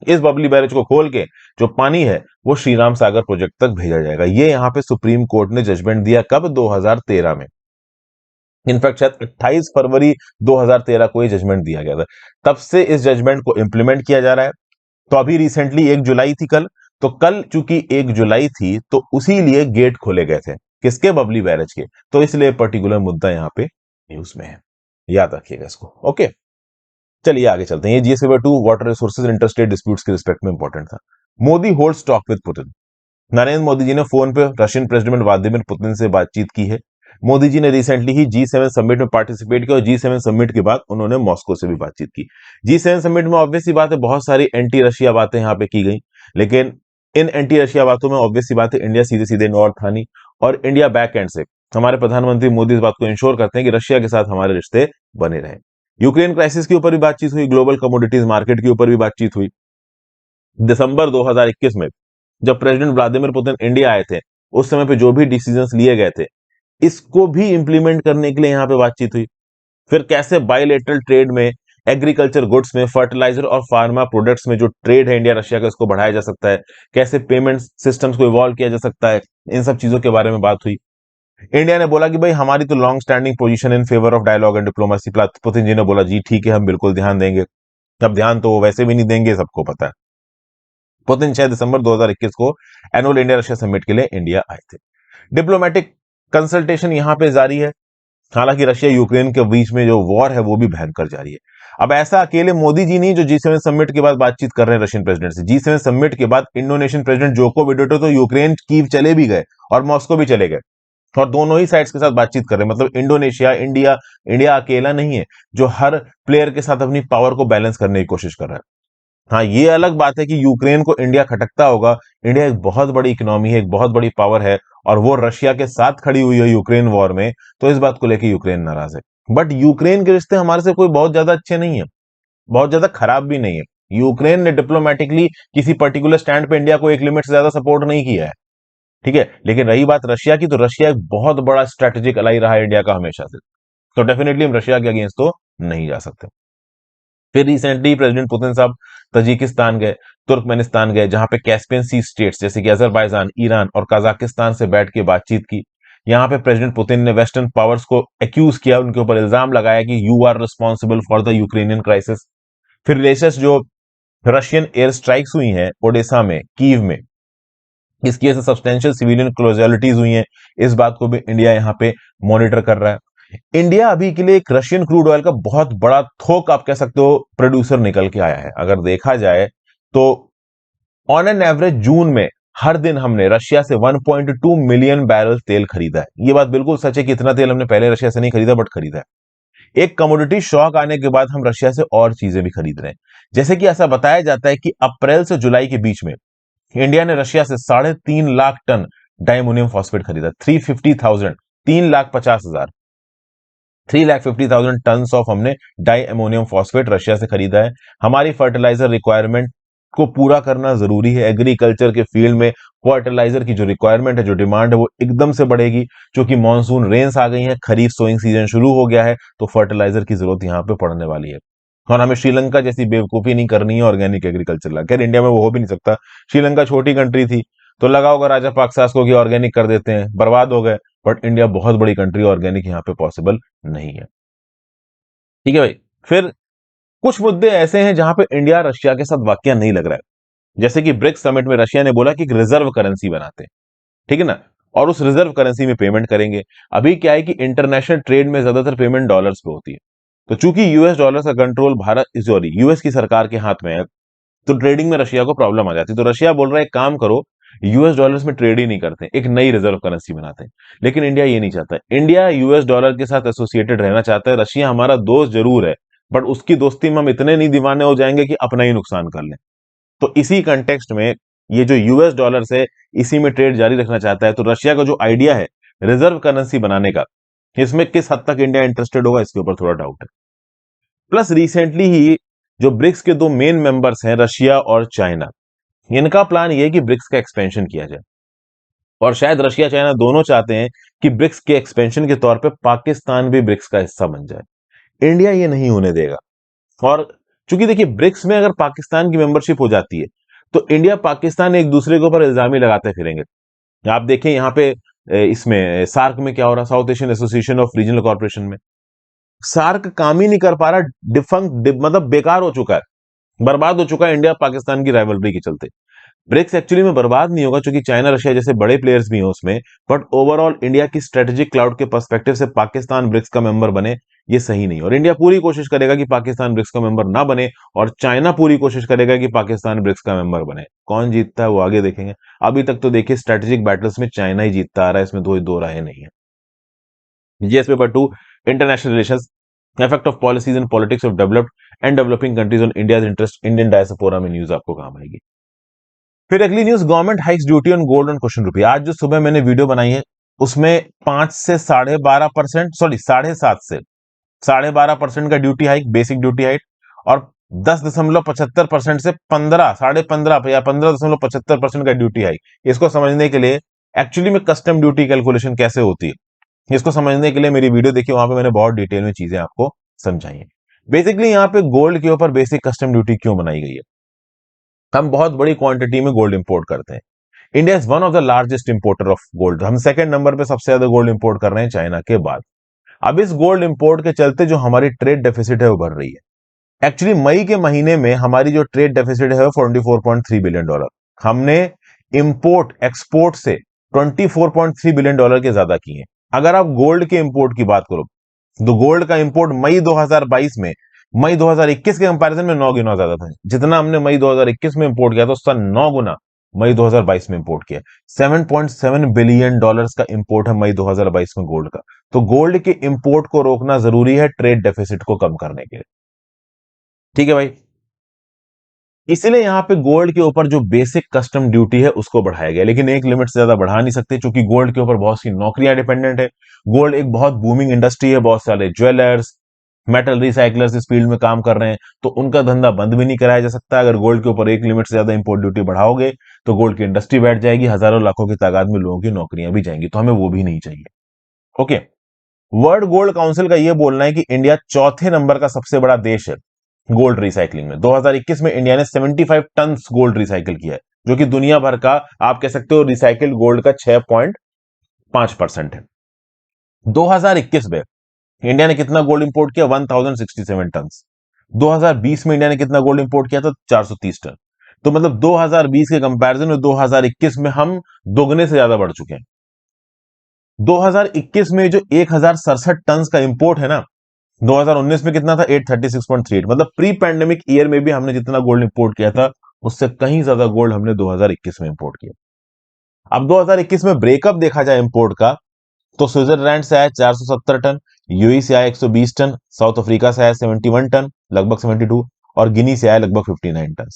इस बबली बैरेज को खोल के जो पानी है वो श्री राम सागर प्रोजेक्ट तक भेजा जाएगा। ये यहां पे सुप्रीम कोर्ट ने जजमेंट दिया कब? 2013 में। इनफैक्ट शायद 28 फरवरी 2013 को ये जजमेंट दिया गया था। तब से इस जजमेंट को इंप्लीमेंट किया जा रहा है। तो अभी रिसेंटली 1 जुलाई थी कल, तो कल चूंकि 1 जुलाई थी तो उसी लिए गेट खोले गए थे। किसके? बबली बैरेज के। तो इसलिए पर्टिकुलर मुद्दा यहाँ पे न्यूज में है, याद रखिएगा इसको। ओके, चलिए आगे चलते हैं। ये GS paper 2 water resources interstate disputes के रिस्पेक्ट में इंपॉर्टेंट था। Modi holds talk with Putin. Narendra Modi ji ने फोन पे रशियन प्रेसिडेंट व्लादिमीर पुतिन से बातचीत की है। मोदी जी ने रिसेंटली ही G7 समिट में पार्टिसिपेट किया और G7 समिट के बाद उन्होंने मॉस्को से भी बातचीत की। G7 समिट में ऑब्वियस सी बात है बहुत सारी एंटी रशिया बातें यहाँ पे की गई, लेकिन इन एंटी रशिया बातों में ऑब्वियस सी बात है इंडिया सीधे सीधे इन्वॉल्व था नहीं, और इंडिया बैक एंड से हमारे प्रधानमंत्री मोदी इस बात को इंश्योर करते हैं कि रशिया के साथ हमारे रिश्ते बने रहे। यूक्रेन क्राइसिस के ऊपर भी बातचीत हुई, ग्लोबल कमोडिटीज मार्केट के ऊपर भी बातचीत हुई। दिसंबर 2021 में जब प्रेसिडेंट व्लादिमीर पुतिन इंडिया आए थे, उस समय पे जो भी डिसीजंस लिए गए थे इसको भी इंप्लीमेंट करने के लिए यहाँ पे बातचीत हुई। फिर कैसे बायलैटरल ट्रेड में, एग्रीकल्चर गुड्स में, फर्टिलाइजर और फार्मा प्रोडक्ट्स में जो ट्रेड है इंडिया रशिया का उसको बढ़ाया जा सकता है, कैसे पेमेंट सिस्टम्स को इवॉल्व किया जा सकता है, इन सब चीजों के बारे में बात हुई। इंडिया ने बोला कि भाई हमारी तो long standing position in favour of dialogue and diplomacy. Putin ji ने बोला जी ठीक है, हम बिल्कुल ध्यान देंगे। अब ध्यान तो वो वैसे भी नहीं देंगे, सबको पता है। पुतिन 6 दिसंबर 2021 को एनुअल इंडिया रशिया समिट के लिए इंडिया आए थे। डिप्लोमेटिक कंसल्टेशन यहां पे जारी है। हालांकि रशिया यूक्रेन के बीच में जो वॉर है वो भी भयंकर जारी है। अब ऐसा अकेले मोदी जी नहीं जो G7 समिट के बाद बातचीत कर रहे हैं रशियन प्रेसिडेंट से। G7 समिट के बाद इंडोनेशियन प्रेसिडेंट जोको विडोडो तो यूक्रेन कीव चले भी गए और मॉस्को भी चले गए, और दोनों ही साइड्स के साथ बातचीत कर रहे हैं। मतलब इंडोनेशिया, इंडिया, इंडिया अकेला नहीं है जो हर प्लेयर के साथ अपनी पावर को बैलेंस करने की कोशिश कर रहा है। हाँ, ये अलग बात है कि यूक्रेन को इंडिया खटकता होगा। इंडिया एक बहुत बड़ी इकोनॉमी है, एक बहुत बड़ी पावर है, और वो रशिया के साथ खड़ी हुई है यूक्रेन वॉर में, तो इस बात को लेकर यूक्रेन नाराज है। बट यूक्रेन के रिश्ते हमारे से कोई बहुत ज्यादा अच्छे नहीं है, बहुत ज्यादा खराब भी नहीं है। यूक्रेन ने डिप्लोमेटिकली किसी पर्टिकुलर स्टैंड पे इंडिया को एक लिमिट से ज्यादा सपोर्ट नहीं किया है, ठीक है। लेकिन रही बात रशिया की, तो रशिया एक बहुत बड़ा स्ट्रेटेजिक अलाई रहा है इंडिया का हमेशा से, तो डेफिनेटली हम रशिया के अगेंस्ट तो नहीं जा सकते। फिर रिसेंटली प्रेसिडेंट पुतिन साहब तजिकिस्तान गए, तुर्कमेनिस्तान गए, जहां पे कैस्पियन सी स्टेट्स जैसे कि अजरबैजान, ईरान और कजाकिस्तान से बैठ के बातचीत की। यहां पे प्रेसिडेंट पुतिन ने वेस्टर्न पावर्स को एक्यूज किया, उनके ऊपर इल्जाम लगाया कि you are responsible for the Ukrainian crisis. फिर लेटेस्ट जो रशियन एयर स्ट्राइक्स हुई हैं ओडेसा में, कीव में, इसकी वजह से सब्सटेंशियल सिविलियन क्लोजलिटीज हुई हैं। इस बात को भी इंडिया यहाँ पे मॉनिटर कर रहा है। इंडिया अभी के लिए एक रशियन क्रूड ऑयल का बहुत बड़ा थोक आप कह सकते हो प्रोड्यूसर निकल के आया है। अगर देखा जाए तो ऑन एन एवरेज जून में हर दिन हमने रशिया से 1.2 मिलियन बैरल तेल खरीदा है। ये बात बिल्कुल सच है कि इतना तेल हमने पहले रशिया से नहीं खरीदा, बट खरीदा है। एक कमोडिटी शॉक आने के बाद हम रशिया से और चीजें भी खरीद रहे हैं। जैसे कि ऐसा बताया जाता है कि अप्रैल से जुलाई के बीच में इंडिया ने रशिया से 3.5 लाख टन डायमोनियम फॉस्फेट खरीदा। 350,000, 3,50,000, 3,50,000 टन ऑफ हमने डाई अमोनियम फॉस्फेट रशिया से खरीदा है। हमारी फर्टिलाइजर रिक्वायरमेंट को पूरा करना जरूरी है। एग्रीकल्चर के फील्ड में फर्टिलाइजर की जो रिक्वायरमेंट है, जो डिमांड है, वो एकदम से बढ़ेगी, क्योंकि मानसून रेन्स आ गई हैं, खरीफ सोइंग सीजन शुरू हो गया है, तो फर्टिलाइजर की जरूरत यहां पे पड़ने वाली है। और हमें श्रीलंका जैसी बेवकूफी नहीं करनी है ऑर्गेनिक एग्रीकल्चर ला। खैर इंडिया में वो हो भी नहीं सकता, श्रीलंका छोटी कंट्री थी, तो लगा होगा राजा पाकसास को कि ऑर्गेनिक कर देते हैं, बर्बाद हो गए। बट इंडिया बहुत बड़ी कंट्री, ऑर्गेनिक यहाँ पे पॉसिबल नहीं है, ठीक है भाई। फिर कुछ मुद्दे ऐसे हैं जहां पे इंडिया रशिया के साथ वाकया नहीं लग रहा है। जैसे कि ब्रिक्स समिट में रशिया ने बोला कि एक रिजर्व करेंसी बनाते हैं, ठीक है ना, और उस रिजर्व करेंसी में पेमेंट करेंगे। अभी क्या है कि इंटरनेशनल ट्रेड में ज्यादातर पेमेंट डॉलर्स पे होती है, तो चूंकि यूएस डॉलर का कंट्रोल भारत, सॉरी, यूएस की सरकार के हाथ में है, तो ट्रेडिंग में रशिया को प्रॉब्लम आ जाती है। तो रशिया बोल रहा है एक काम करो, यूएस डॉलर्स में ट्रेड ही नहीं करते, एक नई रिजर्व करेंसी बनाते हैं। लेकिन इंडिया ये नहीं चाहता है। इंडिया यूएस डॉलर के साथ एसोसिएटेड रहना चाहता है। रशिया हमारा दोस्त जरूर है, बट उसकी दोस्ती में हम इतने नहीं दीवाने हो जाएंगे कि अपना ही नुकसान कर लें। तो इसी कंटेक्स्ट में ये जो यूएस डॉलर से इसी में ट्रेड जारी रखना चाहता है, तो रशिया का जो आइडिया है रिजर्व करेंसी बनाने का, इसमें किस हद तक इंडिया इंटरेस्टेड होगा इसके ऊपर थोड़ा डाउट है। प्लस रिसेंटली ही जो ब्रिक्स के दो मेन मेंबर्स हैं रशिया और चाइना, इनका प्लान ये है कि ब्रिक्स का एक्सपेंशन किया जाए। और शायद रशिया चाइना दोनों चाहते हैं कि ब्रिक्स के एक्सपेंशन के तौर पे पाकिस्तान भी ब्रिक्स का हिस्सा बन जाए। इंडिया ये नहीं होने देगा। और चूंकि देखिए ब्रिक्स में अगर पाकिस्तान की मेंबरशिप हो जाती है तो इंडिया पाकिस्तान एक दूसरे के ऊपर इल्जाम ही लगाते फिरेंगे। आप देखें यहाँ पे इसमें सार्क में क्या हो रहा, south Asian association of regional corporation में सार्क काम ही नहीं कर पा रहा, मतलब बेकार हो चुका है, बर्बाद हो चुका है इंडिया पाकिस्तान की राइवलरी के चलते। ब्रिक्स एक्चुअली में बर्बाद नहीं होगा क्योंकि चाइना रशिया जैसे बड़े प्लेयर्स भी हैं उसमें, बट ओवरऑल इंडिया की स्ट्रेटेजिक क्लाउड के पर्सपेक्टिव से पाकिस्तान ब्रिक्स का मेंबर बने ये सही नहीं। और इंडिया पूरी कोशिश करेगा कि पाकिस्तान ब्रिक्स का मेंबर ना बने और चाइना पूरी कोशिश करेगा कि पाकिस्तान ब्रिक्स का मेंबर बने। कौन जीतता है वो आगे देखेंगे। अभी तक तो देखिए स्ट्रेटेजिक बैटल्स में चाइना ही जीतता आ रहा है, इसमें दो राय नहीं है। GS paper 2, international relations, effect of policies and politics of developed and developing countries on India's interest, Indian diaspora में न्यूज आपको काम आएगी। फिर अगली news, government hikes duty on gold on question rupee. आज जो सुबह मैंने वीडियो बनाई है उसमें 5 से 12.5%, सॉरी 7.5 से 12.5% का duty hike, basic duty hike, और 10.75% से 15 या 15.75% का ड्यूटी हाइक। इसको समझने के लिए एक्चुअली में कस्टम ड्यूटी कैलकुलेशन कैसे होती है इसको समझने के लिए मेरी वीडियो देखिए, वहां पे मैंने बहुत डिटेल में चीजें आपको समझाई है। बेसिकली यहाँ पे गोल्ड के ऊपर बेसिक कस्टम ड्यूटी क्यों बनाई गई है। हम बहुत बड़ी क्वांटिटी में गोल्ड इंपोर्ट करते हैं। India is one of the largest importer of gold. हम सेकंड नंबर पे सबसे ज्यादा गोल्ड इंपोर्ट कर रहे हैं चाइना के बाद। अब इस गोल्ड इंपोर्ट के चलते जो हमारी ट्रेड डेफिसिट है वो बढ़ रही है। एक्चुअली मई के महीने में हमारी जो ट्रेड डेफिसिट है वो $44.3 बिलियन। हमने इंपोर्ट एक्सपोर्ट से $24.3 बिलियन के ज्यादा किए। अगर आप गोल्ड के इंपोर्ट की बात करो तो गोल्ड का इंपोर्ट मई 2021 के कंपैरिजन में 9 गुना ज्यादा था। जितना हमने मई 2021 में इंपोर्ट किया था उसका 9 गुना मई 2022 में इंपोर्ट किया। $7.7 बिलियन का इंपोर्ट है मई 2022 में गोल्ड का। तो गोल्ड के इंपोर्ट को रोकना जरूरी है ट्रेड डेफिसिट को कम करने के लिए। ठीक है भाई, इसलिए यहां पे गोल्ड के ऊपर जो बेसिक कस्टम ड्यूटी है उसको बढ़ाया गया, लेकिन एक लिमिट से ज्यादा बढ़ा नहीं सकते क्योंकि गोल्ड के ऊपर बहुत सी नौकरियां डिपेंडेंट है। गोल्ड एक बहुत बूमिंग इंडस्ट्री है, बहुत सारे ज्वेलर्स, मेटल रिसाइकलर्स इस फील्ड में काम कर रहे हैं, तो उनका धंधा बंद भी नहीं कराया जा सकता। अगर गोल्ड के ऊपर एक लिमिट से ज्यादा इंपोर्ट ड्यूटी बढ़ाओगे तो गोल्ड की इंडस्ट्री बैठ जाएगी, हजारों लाखों की तादाद में लोगों की नौकरियां भी जाएंगी, तो हमें वो भी नहीं चाहिए। ओके, वर्ल्ड गोल्ड काउंसिल का यह बोलना है कि इंडिया चौथे नंबर का सबसे बड़ा देश है गोल्ड रिसाइकलिंग में। 2021 में इंडिया ने 75 टन गोल्ड रिसाइकिल किया है, जो कि दुनिया भर का आप कह सकते हो रिसाइकिल्ड गोल्ड का 6.5% है। 2021 में इंडिया ने कितना गोल्ड इंपोर्ट किया? 1067 टन। 2020 में इंडिया ने कितना गोल्ड इंपोर्ट किया था? 430 टन। तो मतलब 2020 के कंपैरिजन में 2021 में हम दोगुने से ज्यादा बढ़ चुके हैं। 2021 में जो 1067 टन का इंपोर्ट है ना, 2019 में कितना था? 836.38। मतलब प्री पैंडेमिक ईयर में भी हमने जितना गोल्ड इंपोर्ट किया था उससे कहीं ज्यादा गोल्ड हमने 2021 में इंपोर्ट किया। अब 2021 में ब्रेकअप देखा जाए इंपोर्ट का तो स्विट्जरलैंड से आया 470 टन, यूएई से आया 120 टन, साउथ अफ्रीका से आया 71 टन लगभग 72, और गिनी से आया लगभग 59 टन।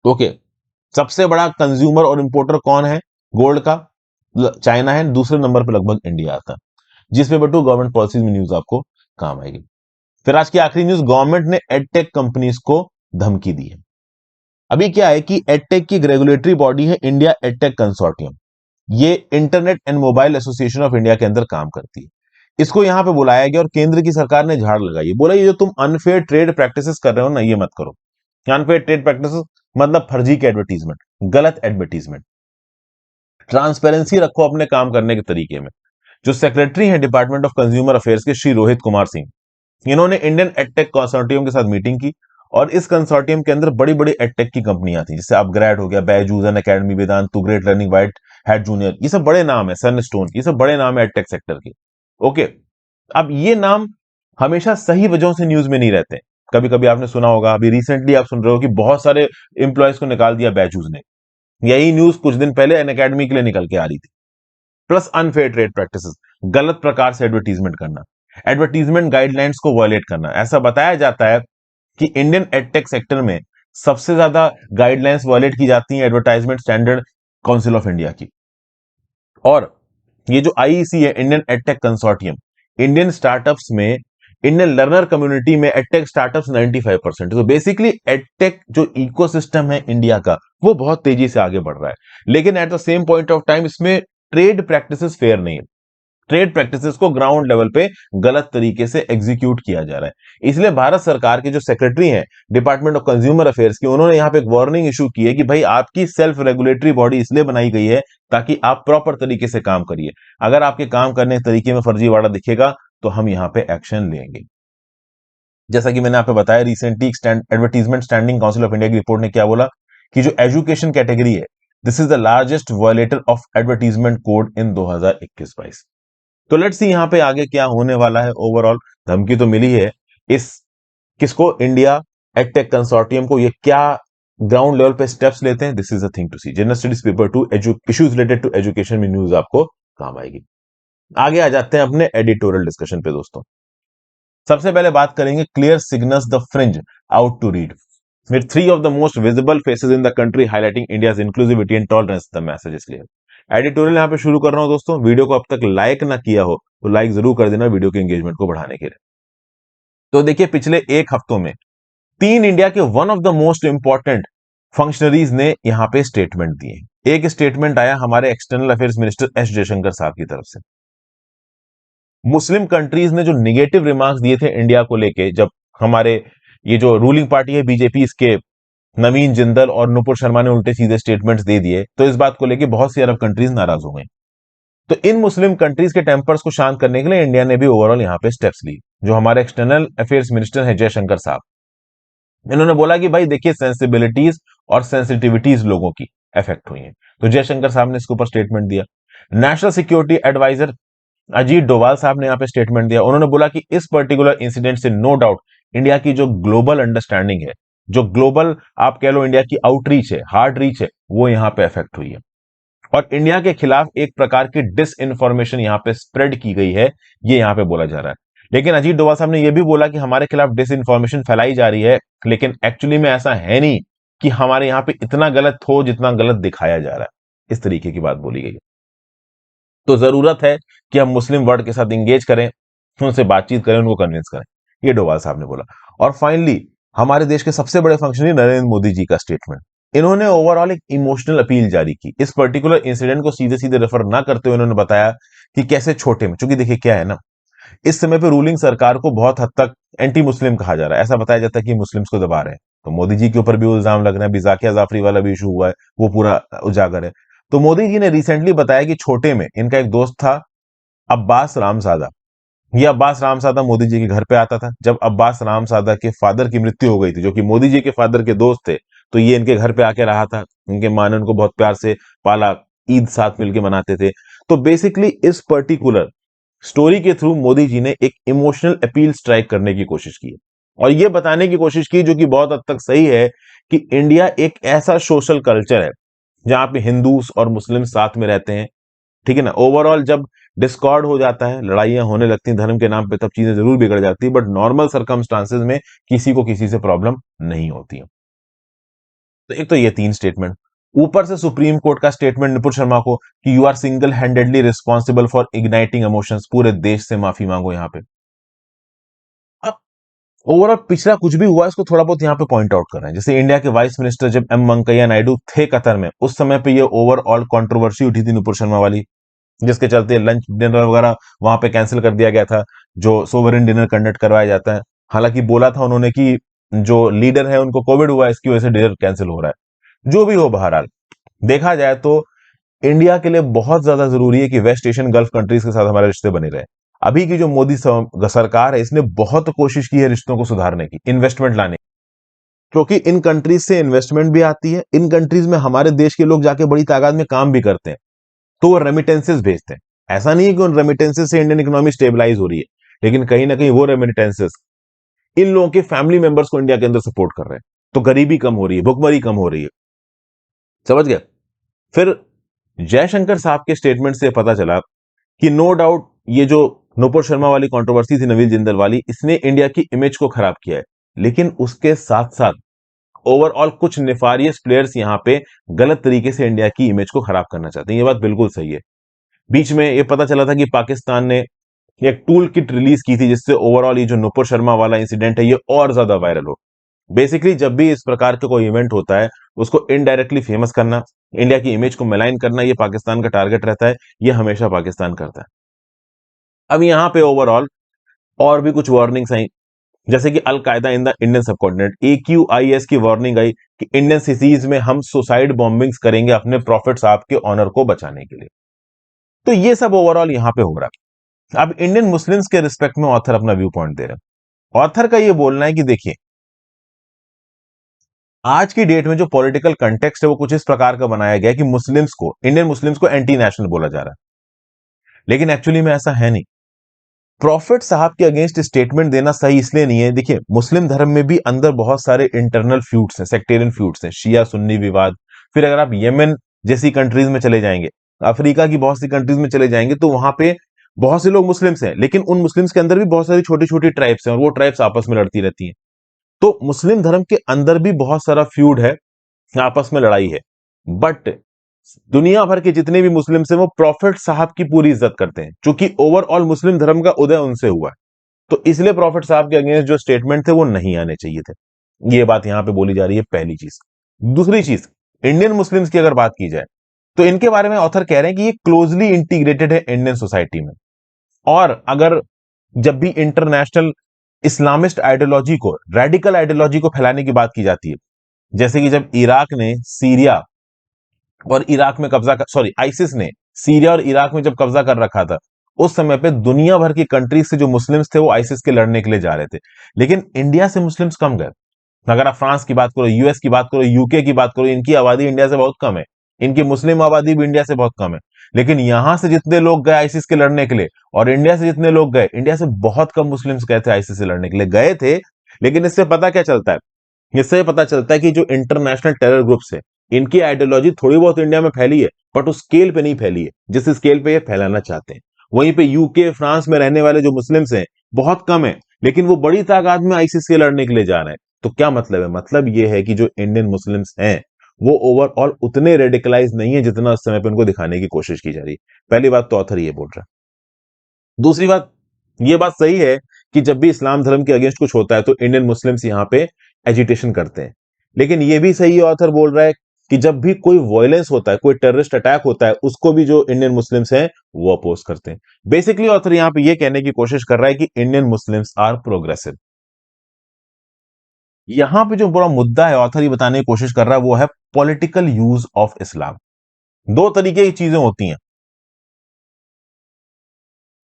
ओके, सबसे बड़ा कंज्यूमर और इंपोर्टर कौन है गोल्ड का? चाइना है। दूसरे नंबर पर लगभग इंडिया आता है। जिस पेपर 2 गवर्नमेंट पॉलिसीज में न्यूज आपको काम आएगी। फिर आज की आखिरी न्यूज, गवर्नमेंट ने एडटेक कंपनीज को धमकी दी है। अभी क्या है कि एडटेक की एक रेगुलेटरी बॉडी है इंडिया एडटेक कंसोर्टियम। ये internet and mobile association of India के अंदर काम करती है। इसको यहां पे बुलाया गया और केंद्र की सरकार ने झाड़ लगाई, बोला ये जो तुम अनफेयर ट्रेड प्रैक्टिसेस कर रहे हो ना, ये मत करो। अनफेयर ट्रेड प्रैक्टिसेस मतलब फर्जी के एडवर्टीजमेंट, गलत एडवर्टीजमेंट। ट्रांसपेरेंसी रखो अपने काम करने के तरीके में। जो सेक्रेटरी हैं डिपार्टमेंट ऑफ कंज्यूमर अफेयर्स के श्री रोहित कुमार सिंह, इन्होंने इंडियन एडटेक कंसोर्टियम के साथ मीटिंग की और इस कंसोर्टियम के अंदर बड़ी बड़ी एडटेक की कंपनियां थी, जैसे अपग्रेड हो गया, Byju's, Unacademy, Vedantu, to Great Learning, White Hat Junior, ये सब बड़े नाम है, सनस्टोन, ये सब बड़े नाम है एडटेक सेक्टर के। ओके, अब ये नाम हमेशा सही वजहों से न्यूज में नहीं रहते। कभी कभी आपने सुना होगा, अभी रिसेंटली आप सुन रहे हो कि बहुत सारे इंप्लॉयज को निकाल दिया बैजूस ने। यही न्यूज कुछ दिन पहले अन अकेडमी के लिए निकल के आ रही थी। प्लस अनफेयर ट्रेड प्रैक्टिसेस, गलत प्रकार से एडवर्टीजमेंट करना, एडवर्टीजमेंट गाइडलाइंस को वायलेट करना। ऐसा बताया जाता है कि इंडियन एडटेक सेक्टर में सबसे ज्यादा गाइडलाइंस वायलेट की जाती हैं advertisement standard council of India की। और ये जो आईईसी है, Indian edtech consortium, Indian startups में इंडियन लर्नर कम्युनिटी में एडटेक स्टार्टअप्स 95%। तो बेसिकली एडटेक जो इकोसिस्टम है इंडिया का वो बहुत तेजी से आगे बढ़ रहा है, लेकिन at the same point of time इसमें ट्रेड प्रैक्टिसेस फेयर नहीं है। ट्रेड प्रैक्टिसेस को ग्राउंड लेवल पे गलत तरीके से एग्जीक्यूट किया जा रहा है। इसलिए भारत सरकार के जो सेक्रेटरी हैं डिपार्टमेंट ऑफ कंज्यूमर अफेयर्स की, उन्होंने यहां पे एक वार्निंग इशू की है कि भाई आपकी सेल्फ रेगुलेटरी बॉडी इसलिए बनाई गई है ताकि आप प्रॉपर तरीके से काम करिए। अगर आपके काम करने के तरीके में फर्जीवाड़ा दिखेगा तो हम यहां पे एक्शन लेंगे। जैसा कि मैंने आपको बताया, recently advertisement standing council of India की रिपोर्ट ने क्या बोला कि जो एजुकेशन कैटेगरी है, this is the largest violator of advertisement code in 2021-22। तो लेट्स सी यहां पे आगे क्या होने वाला है। ओवरऑल धमकी तो मिली है इस किसको, इंडिया एडटेक कंसोर्टियम को। ये क्या ग्राउंड लेवल पे स्टेप्स लेते हैं, this is a thing to see. General studies paper 2 issues related to education में न्यूज आपको काम आएगी। आगे आ जाते हैं अपने एडिटोरियल डिस्कशन पे दोस्तों। सबसे पहले बात करेंगे clear signals the fringe out to read with three of the most visible faces in the country highlighting India's inclusivity and tolerance। the message is clear। Editorial यहां पे शुरू कर रहा हूं दोस्तों। वीडियो को अब तक लाइक ना किया हो तो लाइक जरूर कर देना वीडियो के एंगेजमेंट को बढ़ाने के लिए। तो देखिए पिछले एक हफ्तों में तीन इंडिया के one of the most important functionaries ने यहां पे स्टेटमेंट दिए। एक स्टेटमेंट आया हमारे external affairs minister S Jaishankar साहब की तरफ से। मुस्लिम कंट्रीज ने जो निगेटिव रिमार्क्स दिए थे इंडिया को लेके, जब हमारे ये जो रूलिंग पार्टी है बीजेपी, इसके नवीन जिंदल और नुपुर शर्मा ने उल्टे सीधे स्टेटमेंट्स दे दिए, तो इस बात को लेके बहुत सी अरब कंट्रीज नाराज हो गई। तो इन मुस्लिम कंट्रीज के टेम्पर्स को शांत करने के लिए इंडिया ने भी ओवरऑल यहां पे स्टेप्स ली। जो हमारे एक्सटर्नल अफेयर्स मिनिस्टर है जयशंकर साहब, इन्होंने बोला कि भाई देखिए सेंसिबिलिटीज और सेंसिटिविटीज लोगों की अफेक्ट हुई है। तो जयशंकर साहब ने इसके ऊपर स्टेटमेंट दिया। National security adviser Ajit Doval साहब ने यहां पे स्टेटमेंट दिया। उन्होंने बोला कि इस पर्टिकुलर इंसिडेंट से नो डाउट इंडिया की जो ग्लोबल अंडरस्टैंडिंग है, जो ग्लोबल आप कह लो इंडिया की आउटरीच है, हार्ड रीच है, वो यहां पे अफेक्ट हुई है और इंडिया के खिलाफ एक प्रकार की डिस इंफॉर्मेशन यहां पे स्प्रेड की गई है, ये यहां पे बोला जा रहा है। लेकिन अजीत डोभाल साहब ने यह भी बोला कि हमारे खिलाफ डिस इंफॉर्मेशन फैलाई जा रही है, लेकिन एक्चुअली में ऐसा है नहीं कि हमारे यहां पे इतना गलत हो जितना गलत दिखाया जा रहा है। इस तरीके की बात बोली गई है। तो जरूरत है कि हम मुस्लिम वर्ल्ड के साथ इंगेज करें, उनसे बातचीत करें, उनको कन्विंस करें, ये डोभाल साहब ने बोला। और फाइनली हमारे देश के सबसे बड़े फंक्शनरी नरेंद्र मोदी जी का स्टेटमेंट। इन्होंने ओवरऑल एक इमोशनल अपील जारी की। इस पर्टिकुलर इंसिडेंट को सीधे सीधे रेफर ना करते हुए उन्होंने बताया कि कैसे छोटे में, क्योंकि देखिए क्या है ना, इस समय पे रूलिंग सरकार को बहुत हद तक एंटी मुस्लिम कहा जा रहा है। ऐसा बताया जाता है कि मुस्लिम्स को दबा रहे हैं। तो मोदी जी के ऊपर भी इल्जाम लग रहे हैं, जाकिया जाफरी वाला भी इशू हुआ है, वो पूरा उजागर है। तो मोदी जी ने रिसेंटली बताया कि छोटे में इनका एक दोस्त था अब्बास रामजादा। ये अब्बास रामजादा मोदी जी के घर पे आता था। जब अब्बास रामजादा के फादर की मृत्यु हो गई थी, जो कि मोदी जी के फादर के दोस्त थे, तो ये इनके घर पे आके रहा था। इनके मां ने उनको बहुत प्यार से पाला, ईद साथ मिलके मनाते थे। तो बेसिकली इस पर्टिकुलर स्टोरी के थ्रू मोदी जी ने एक इमोशनल अपील स्ट्राइक करने की कोशिश की और यह बताने की कोशिश की, जो कि बहुत हद तक सही है, कि इंडिया एक ऐसा सोशल कल्चर है जहां पे हिंदूस और मुस्लिम साथ में रहते हैं। ठीक है ना। ओवरऑल जब डिस्कॉर्ड हो जाता है, लड़ाइयां होने लगती हैं धर्म के नाम पे, तब चीजें जरूर बिगड़ जाती है, बट नॉर्मल सर्कमस्टांसेस में किसी को किसी से प्रॉब्लम नहीं होती है। तो एक तो ये तीन स्टेटमेंट, ऊपर से सुप्रीम कोर्ट का स्टेटमेंट नुपुर शर्मा को कि you are single handedly responsible for igniting emotions, पूरे देश से माफी मांगो यहां पे। अब ओवरऑल पिछला कुछ भी हुआ इसको थोड़ा बहुत यहां पे पॉइंट आउट कर रहे हैं। जैसे इंडिया के वाइस मिनिस्टर जब एम वेंकैया नायडू थे कतर में, उस समय पे ये ओवरऑल कंट्रोवर्सी उठी थी नुपुर शर्मा वाली, जिसके चलते लंच डिनर वगैरह वहां पे कैंसिल कर दिया गया था, जो सोवरेन डिनर कंडक्ट करवाया जाता है। हालांकि बोला था उन्होंने कि जो लीडर है उनको कोविड हुआ, इसकी वजह से डिनर कैंसिल हो रहा है। जो भी हो, बहरहाल देखा जाए तो इंडिया के लिए बहुत ज्यादा जरूरी है कि वेस्ट एशियन गल्फ कंट्रीज के साथ हमारे रिश्ते बने रहे। अभी की जो मोदी सरकार है, इसने बहुत कोशिश की है रिश्तों को सुधारने की, इन्वेस्टमेंट लाने की, क्योंकि इन कंट्रीज से इन्वेस्टमेंट भी आती है। इन कंट्रीज में हमारे देश के लोग जाके बड़ी तादाद में काम भी करते हैं, तो वो रेमिटेंसेस भेजते हैं। ऐसा नहीं है कि उन रेमिटेंसेस से इंडियन इकोनॉमी स्टेबलाइज हो रही है, लेकिन कहीं ना कहीं वो रेमिटेंसेस इन लोगों के फैमिली मेंबर्स को इंडिया के अंदर सपोर्ट कर रहे हैं, तो गरीबी कम हो रही है, भुखमरी कम हो रही है। समझ गए। फिर जयशंकर साहब के स्टेटमेंट से पता चला कि नो डाउट ये जो नुपुर शर्मा वाली कंट्रोवर्सी थी, नवीन जिंदल वाली, इसने इंडिया की इमेज को खराब किया है, लेकिन उसके साथ साथ ओवरऑल कुछ निफारियस प्लेयर्स यहां पे गलत तरीके से इंडिया की इमेज को खराब करना चाहते हैं। ये बात बिल्कुल सही है। बीच में ये पता चला था कि पाकिस्तान ने एक टूल किट रिलीज की थी जिससे ओवरऑल ये जो नुपुर शर्मा वाला इंसिडेंट है ये और ज्यादा वायरल हो। बेसिकली जब भी इस प्रकार का कोई इवेंट होता है उसको इनडायरेक्टली फेमस करना, इंडिया की इमेज को मेलाइन करना, ये पाकिस्तान का टारगेट रहता है, ये हमेशा पाकिस्तान करता है। अब यहाँ पे ओवरऑल और भी कुछ वार्निंग्स आई, जैसे कि अल कायदा in the Indian subcontinent, AQIS की वार्निंग आई कि इंडियन सिटीज में हम सुसाइड बॉम्बिंग्स करेंगे अपने प्रॉफिट साहब के ऑनर को बचाने के लिए। तो ये सब ओवरऑल यहां पे हो रहा है। अब इंडियन मुस्लिम्स के रिस्पेक्ट में ऑथर अपना व्यू पॉइंट दे रहे हैं। ऑथर का ये बोलना है कि देखिए, आज की डेट में जो पॉलिटिकल कंटेक्स्ट है वो कुछ इस प्रकार का बनाया गया है कि मुस्लिम्स को, इंडियन मुस्लिम्स को एंटी नेशनल बोला जा रहा है, लेकिन एक्चुअली में ऐसा है नहीं। प्रॉफिट साहब के अगेंस्ट स्टेटमेंट देना सही इसलिए नहीं है, देखिए मुस्लिम धर्म में भी अंदर बहुत सारे इंटरनल फ्यूड्स हैं, सेक्टेरियन फ्यूड्स हैं, शिया सुन्नी विवाद। फिर अगर आप यमन जैसी कंट्रीज में चले जाएंगे, अफ्रीका की बहुत सी कंट्रीज में चले जाएंगे, तो वहां पे बहुत से लोग मुस्लिम्स हैं, लेकिन उन मुस्लिम्स के अंदर भी बहुत सारी छोटी छोटी ट्राइब्स हैं और वो ट्राइब्स आपस में लड़ती रहती हैं। तो मुस्लिम धर्म के अंदर भी बहुत सारा फ्यूड है, आपस में लड़ाई है। बट दुनिया भर के जितने भी मुस्लिम्स हैं वो प्रॉफिट साहब की पूरी इज्जत करते हैं, क्योंकि ओवरऑल मुस्लिम धर्म का उदय उनसे हुआ है। तो इसलिए प्रॉफिट साहब के अगेंस्ट जो स्टेटमेंट थे वो नहीं आने चाहिए थे। ये बात यहां पे बोली जा रही है, पहली चीज। दूसरी चीज, इंडियन मुस्लिम्स की अगर बात की जाए तो इनके बारे में ऑथर कह रहे हैं कि ये क्लोजली इंटीग्रेटेड है इंडियन सोसाइटी में। और अगर जब भी इंटरनेशनल इस्लामिस्ट आइडियोलॉजी को, रेडिकल आइडियोलॉजी को फैलाने की बात की जाती है, जैसे कि जब इराक ने सीरिया और इराक में कब्जा कर, सॉरी आइसिस ने सीरिया और इराक में जब कब्जा कर रखा था, उस समय पे दुनिया भर की कंट्रीज से जो मुस्लिम्स थे वो आइसिस के लड़ने के लिए जा रहे थे, लेकिन इंडिया से मुस्लिम्स कम गए। अगर आप फ्रांस की बात करो, यूएस की बात करो, यूके की बात करो, इनकी आबादी इंडिया से बहुत कम है, इनकी मुस्लिम आबादी भी इंडिया से बहुत कम है, लेकिन यहां से जितने लोग गए आइसिस के लड़ने के लिए और इंडिया से जितने लोग गए, इंडिया से बहुत कम मुस्लिम्स गए थे आइसिस से लड़ने के लिए, गए थे। लेकिन इससे पता क्या चलता है, इससे पता चलता है कि जो इंटरनेशनल टेरर ग्रुप्स है, इनकी आइडियोलॉजी थोड़ी बहुत इंडिया में फैली है, बट उस स्केल पे नहीं फैली है जिस स्केल पे ये फैलाना चाहते हैं। वहीं पे यूके फ्रांस में रहने वाले जो मुस्लिम्स हैं बहुत कम है, लेकिन वो बड़ी तादाद में आईसीस से लड़ने के लिए जा रहे हैं। तो क्या मतलब है? मतलब ये है कि जो इंडियन मुस्लिम्स हैं वो ओवरऑल उतने रेडिकलाइज नहीं है जितना उस समय पे उनको दिखाने की कोशिश की जा रही है। पहली बात तो ऑथर ये बोल रहा है। दूसरी बात, ये बात सही है कि जब भी इस्लाम धर्म के अगेंस्ट कुछ होता है तो इंडियन मुस्लिम्स यहां पे एजिटेशन करते हैं, लेकिन ये भी सही है, ऑथर बोल रहा है कि जब भी कोई वायलेंस होता है, कोई टेररिस्ट अटैक होता है, उसको भी जो इंडियन मुस्लिम्स हैं वो अपोज करते हैं। बेसिकली ऑथर यहां पे ये कहने की कोशिश कर रहा है कि इंडियन मुस्लिम्स आर प्रोग्रेसिव। यहां पे जो बड़ा मुद्दा है ऑथर ये बताने की कोशिश कर रहा है वो है पॉलिटिकल यूज ऑफ इस्लाम। दो तरीके की चीजें होती हैं,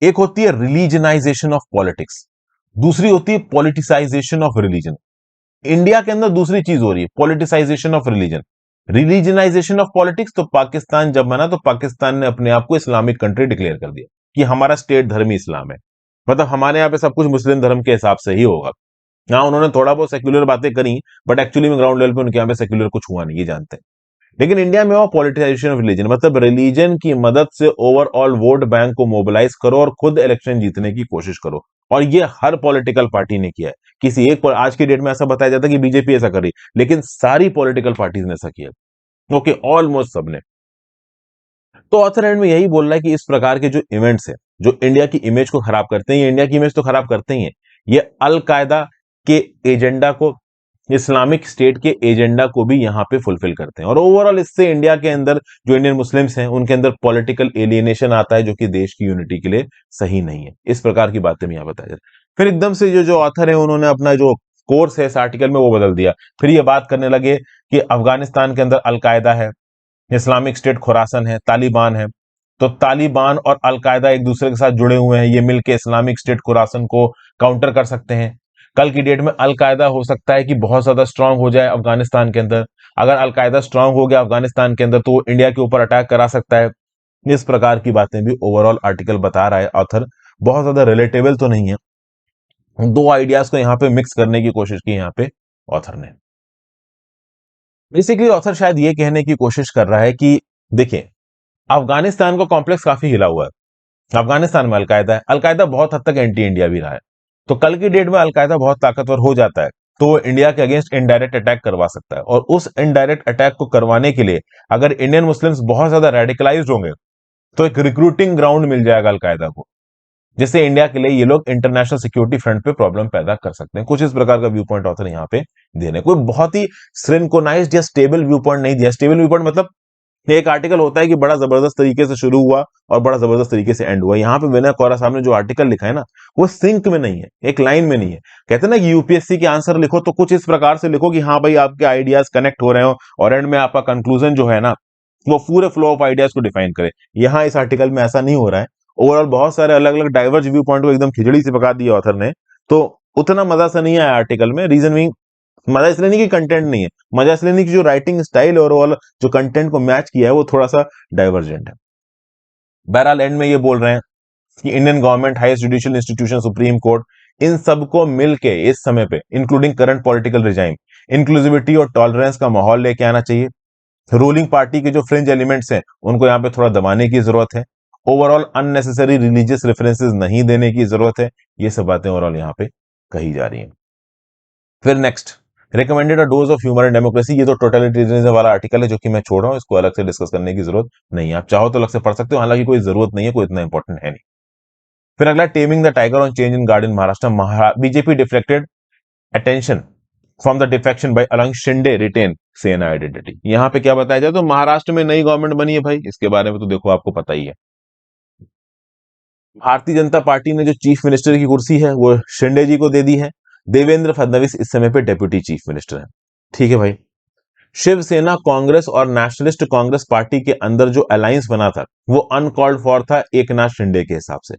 एक होती है रिलीजनाइजेशन ऑफ पॉलिटिक्स, दूसरी होती है पॉलिटिसाइजेशन ऑफ रिलीजन। इंडिया के अंदर दूसरी चीज हो रही है, politicisation of religion. Religionisation of politics तो पाकिस्तान जब बना तो पाकिस्तान ने अपने आप को इस्लामिक कंट्री डिक्लेयर कर दिया कि हमारा स्टेट धर्म ही इस्लाम है, मतलब हमारे यहाँ पे सब कुछ मुस्लिम धर्म के हिसाब से ही होगा। हाँ, उन्होंने थोड़ा बहुत सेक्युलर बातें करी, बट एक्चुअली में ग्राउंड लेवल पे उनके यहाँ पे सेक्युलर कुछ हुआ नहीं, ये जानते हैं। लेकिन इंडिया में वो पॉलिटिसाइजेशन ऑफ रिलीजन, मतलब रिलीजन की मदद से ओवरऑल वोट बैंक को मोबिलाइज करो और खुद इलेक्शन जीतने की कोशिश करो। और ये हर पॉलिटिकल पार्टी ने किया है। किसी एक आज की डेट में ऐसा बताया जाता है कि बीजेपी ऐसा कर रही, लेकिन सारी पॉलिटिकल पार्टीज ने ऐसा किया। ओके, ऑलमोस्ट सबने। तो ऑथर एंड में यही बोल रहा है कि इस प्रकार के जो इवेंट्स है जो इंडिया की इमेज को खराब करते हैं, ये इंडिया की इमेज तो खराब करते ही हैं, ये अल कायदा के एजेंडा को, इस्लामिक स्टेट के एजेंडा को भी यहां पे फुलफिल करते हैं। और ओवरऑल इससे इंडिया के अंदर जो इंडियन मुस्लिम्स हैं उनके अंदर पॉलिटिकल एलियनेशन आता है, जो कि देश की यूनिटी के लिए सही नहीं है। इस प्रकार की बातें भी यहां बताया जाता है। फिर एकदम से जो जो ऑथर है उन्होंने अपना जो कोर्स है इस आर्टिकल में वो बदल दिया। फिर ये बात करने लगे कि अफगानिस्तान के अंदर अलकायदा है, इस्लामिक स्टेट खुरासन है, तालिबान है। तो तालिबान और अलकायदा एक दूसरे के साथ जुड़े हुए हैं, ये मिलकर इस्लामिक स्टेट खुरासन को काउंटर कर सकते हैं। कल की डेट में अलकायदा हो सकता है कि बहुत ज्यादा स्ट्रांग हो जाए अफगानिस्तान के अंदर। अगर अलकायदा स्ट्रांग हो गया अफगानिस्तान के अंदर तो वो इंडिया के ऊपर अटैक करा सकता है। इस प्रकार की बातें भी ओवरऑल आर्टिकल बता रहा है ऑथर। बहुत ज्यादा रिलेटेबल तो नहीं है, दो आइडियाज को यहां पे मिक्स करने की कोशिश की यहां पे ऑथर ने। बेसिकली ऑथर शायद ये कहने की कोशिश कर रहा है कि देखिए, अफगानिस्तान का कॉम्प्लेक्स काफी हिला हुआ है। अफगानिस्तान में अलकायदा है, अलकायदा बहुत हद तक एंटी इंडिया भी रहा है। तो कल की डेट में अलकायदा बहुत ताकतवर हो जाता है तो वो इंडिया के अगेंस्ट इनडायरेक्ट अटैक करवा सकता है, और उस इनडायरेक्ट अटैक को करवाने के लिए अगर इंडियन मुस्लिम्स बहुत ज्यादा रेडिकलाइज्ड होंगे तो एक रिक्रूटिंग ग्राउंड मिल जाएगा अलकायदा को। जिससे इंडिया के लिए ये लोग इंटरनेशनल सिक्योरिटी फ्रंट पे प्रॉब्लम पैदा कर सकते हैं। कुछ इस प्रकार का व्यू पॉइंट ऑथर यहाँ पे दे रहे हैं। कोई बहुत ही सिंक्रोनाइज्ड या स्टेबल व्यू पॉइंट नहीं दिया। स्टेबल व्यू पॉइंट मतलब एक आर्टिकल होता है कि बड़ा जबरदस्त तरीके से शुरू हुआ और बड़ा जबरदस्त तरीके से एंड हुआ। यहाँ पे विनय कोरा साहब ने जो आर्टिकल लिखा है ना, वो सिंक में नहीं है, एक लाइन में नहीं है। कहते हैं ना कि यूपीएससी के आंसर लिखो तो कुछ इस प्रकार से लिखो कि हाँ भाई आपके आइडियाज कनेक्ट हो रहे हो और एंड में आपका कंक्लूजन जो है ना वो पूरे फ्लो ऑफ आइडियाज को डिफाइन करे। यहाँ इस आर्टिकल में ऐसा नहीं हो रहा है। ओवरऑल बहुत सारे अलग अलग डाइवर्ज व्यू पॉइंट को एकदम खिचड़ी से पका दिया ऑथर ने, तो उतना मजा सा नहीं आया आर्टिकल में। रीजन भी मजा इसलिए नहीं कि कंटेंट नहीं है, मजा इसलिए नहीं कि जो राइटिंग स्टाइल और ओवरऑल जो कंटेंट को मैच किया है वो थोड़ा सा डाइवर्जेंट है। बहरहाल एंड में ये बोल रहे हैं कि Indian government, highest judicial institution, Supreme Court, इन सबको मिलके इस समय पे including current political regime inclusivity और टॉलरेंस का माहौल लेके आना चाहिए। रूलिंग पार्टी के जो फ्रिंज एलिमेंट्स हैं उनको यहाँ पे थोड़ा दबाने की जरूरत है। ओवरऑल अननेसेसरी रिलीजियस रेफरेंसेस नहीं देने की जरूरत है। ये सब बातें ओवरऑल यहाँ पे कही जा रही हैं। फिर next, recommended a dose of humour and democracy. ये तो टोटलिटेरियनिज्म वाला आर्टिकल है जो कि मैं छोड़ रहा हूं, इसको अलग से डिस्कस करने की जरूरत नहीं है। आप चाहो तो अलग से पढ़ सकते हो, हालांकि कोई जरूरत नहीं है, कोई इतना इंपॉर्टेंट है नहीं। फिर अगला, taming the tiger on change in guard in Maharashtra. BJP deflected attention from the defection by allowing Shinde retain Sena identity. यहां पे क्या बताया जाए तो महाराष्ट्र में नई गवर्नमेंट बनी है भाई, इसके बारे में तो देखो आपको पता ही है। भारतीय जनता पार्टी ने जो चीफ मिनिस्टर की कुर्सी है वो शिंदे जी को दे दी है। देवेंद्र फडणवीस इस समय पे डेप्यूटी चीफ मिनिस्टर है। ठीक है भाई। शिवसेना, कांग्रेस और नेशनलिस्ट कांग्रेस पार्टी के अंदर जो अलायंस बना था वो अनकॉल्ड फॉर था एकनाथ शिंदे के हिसाब से।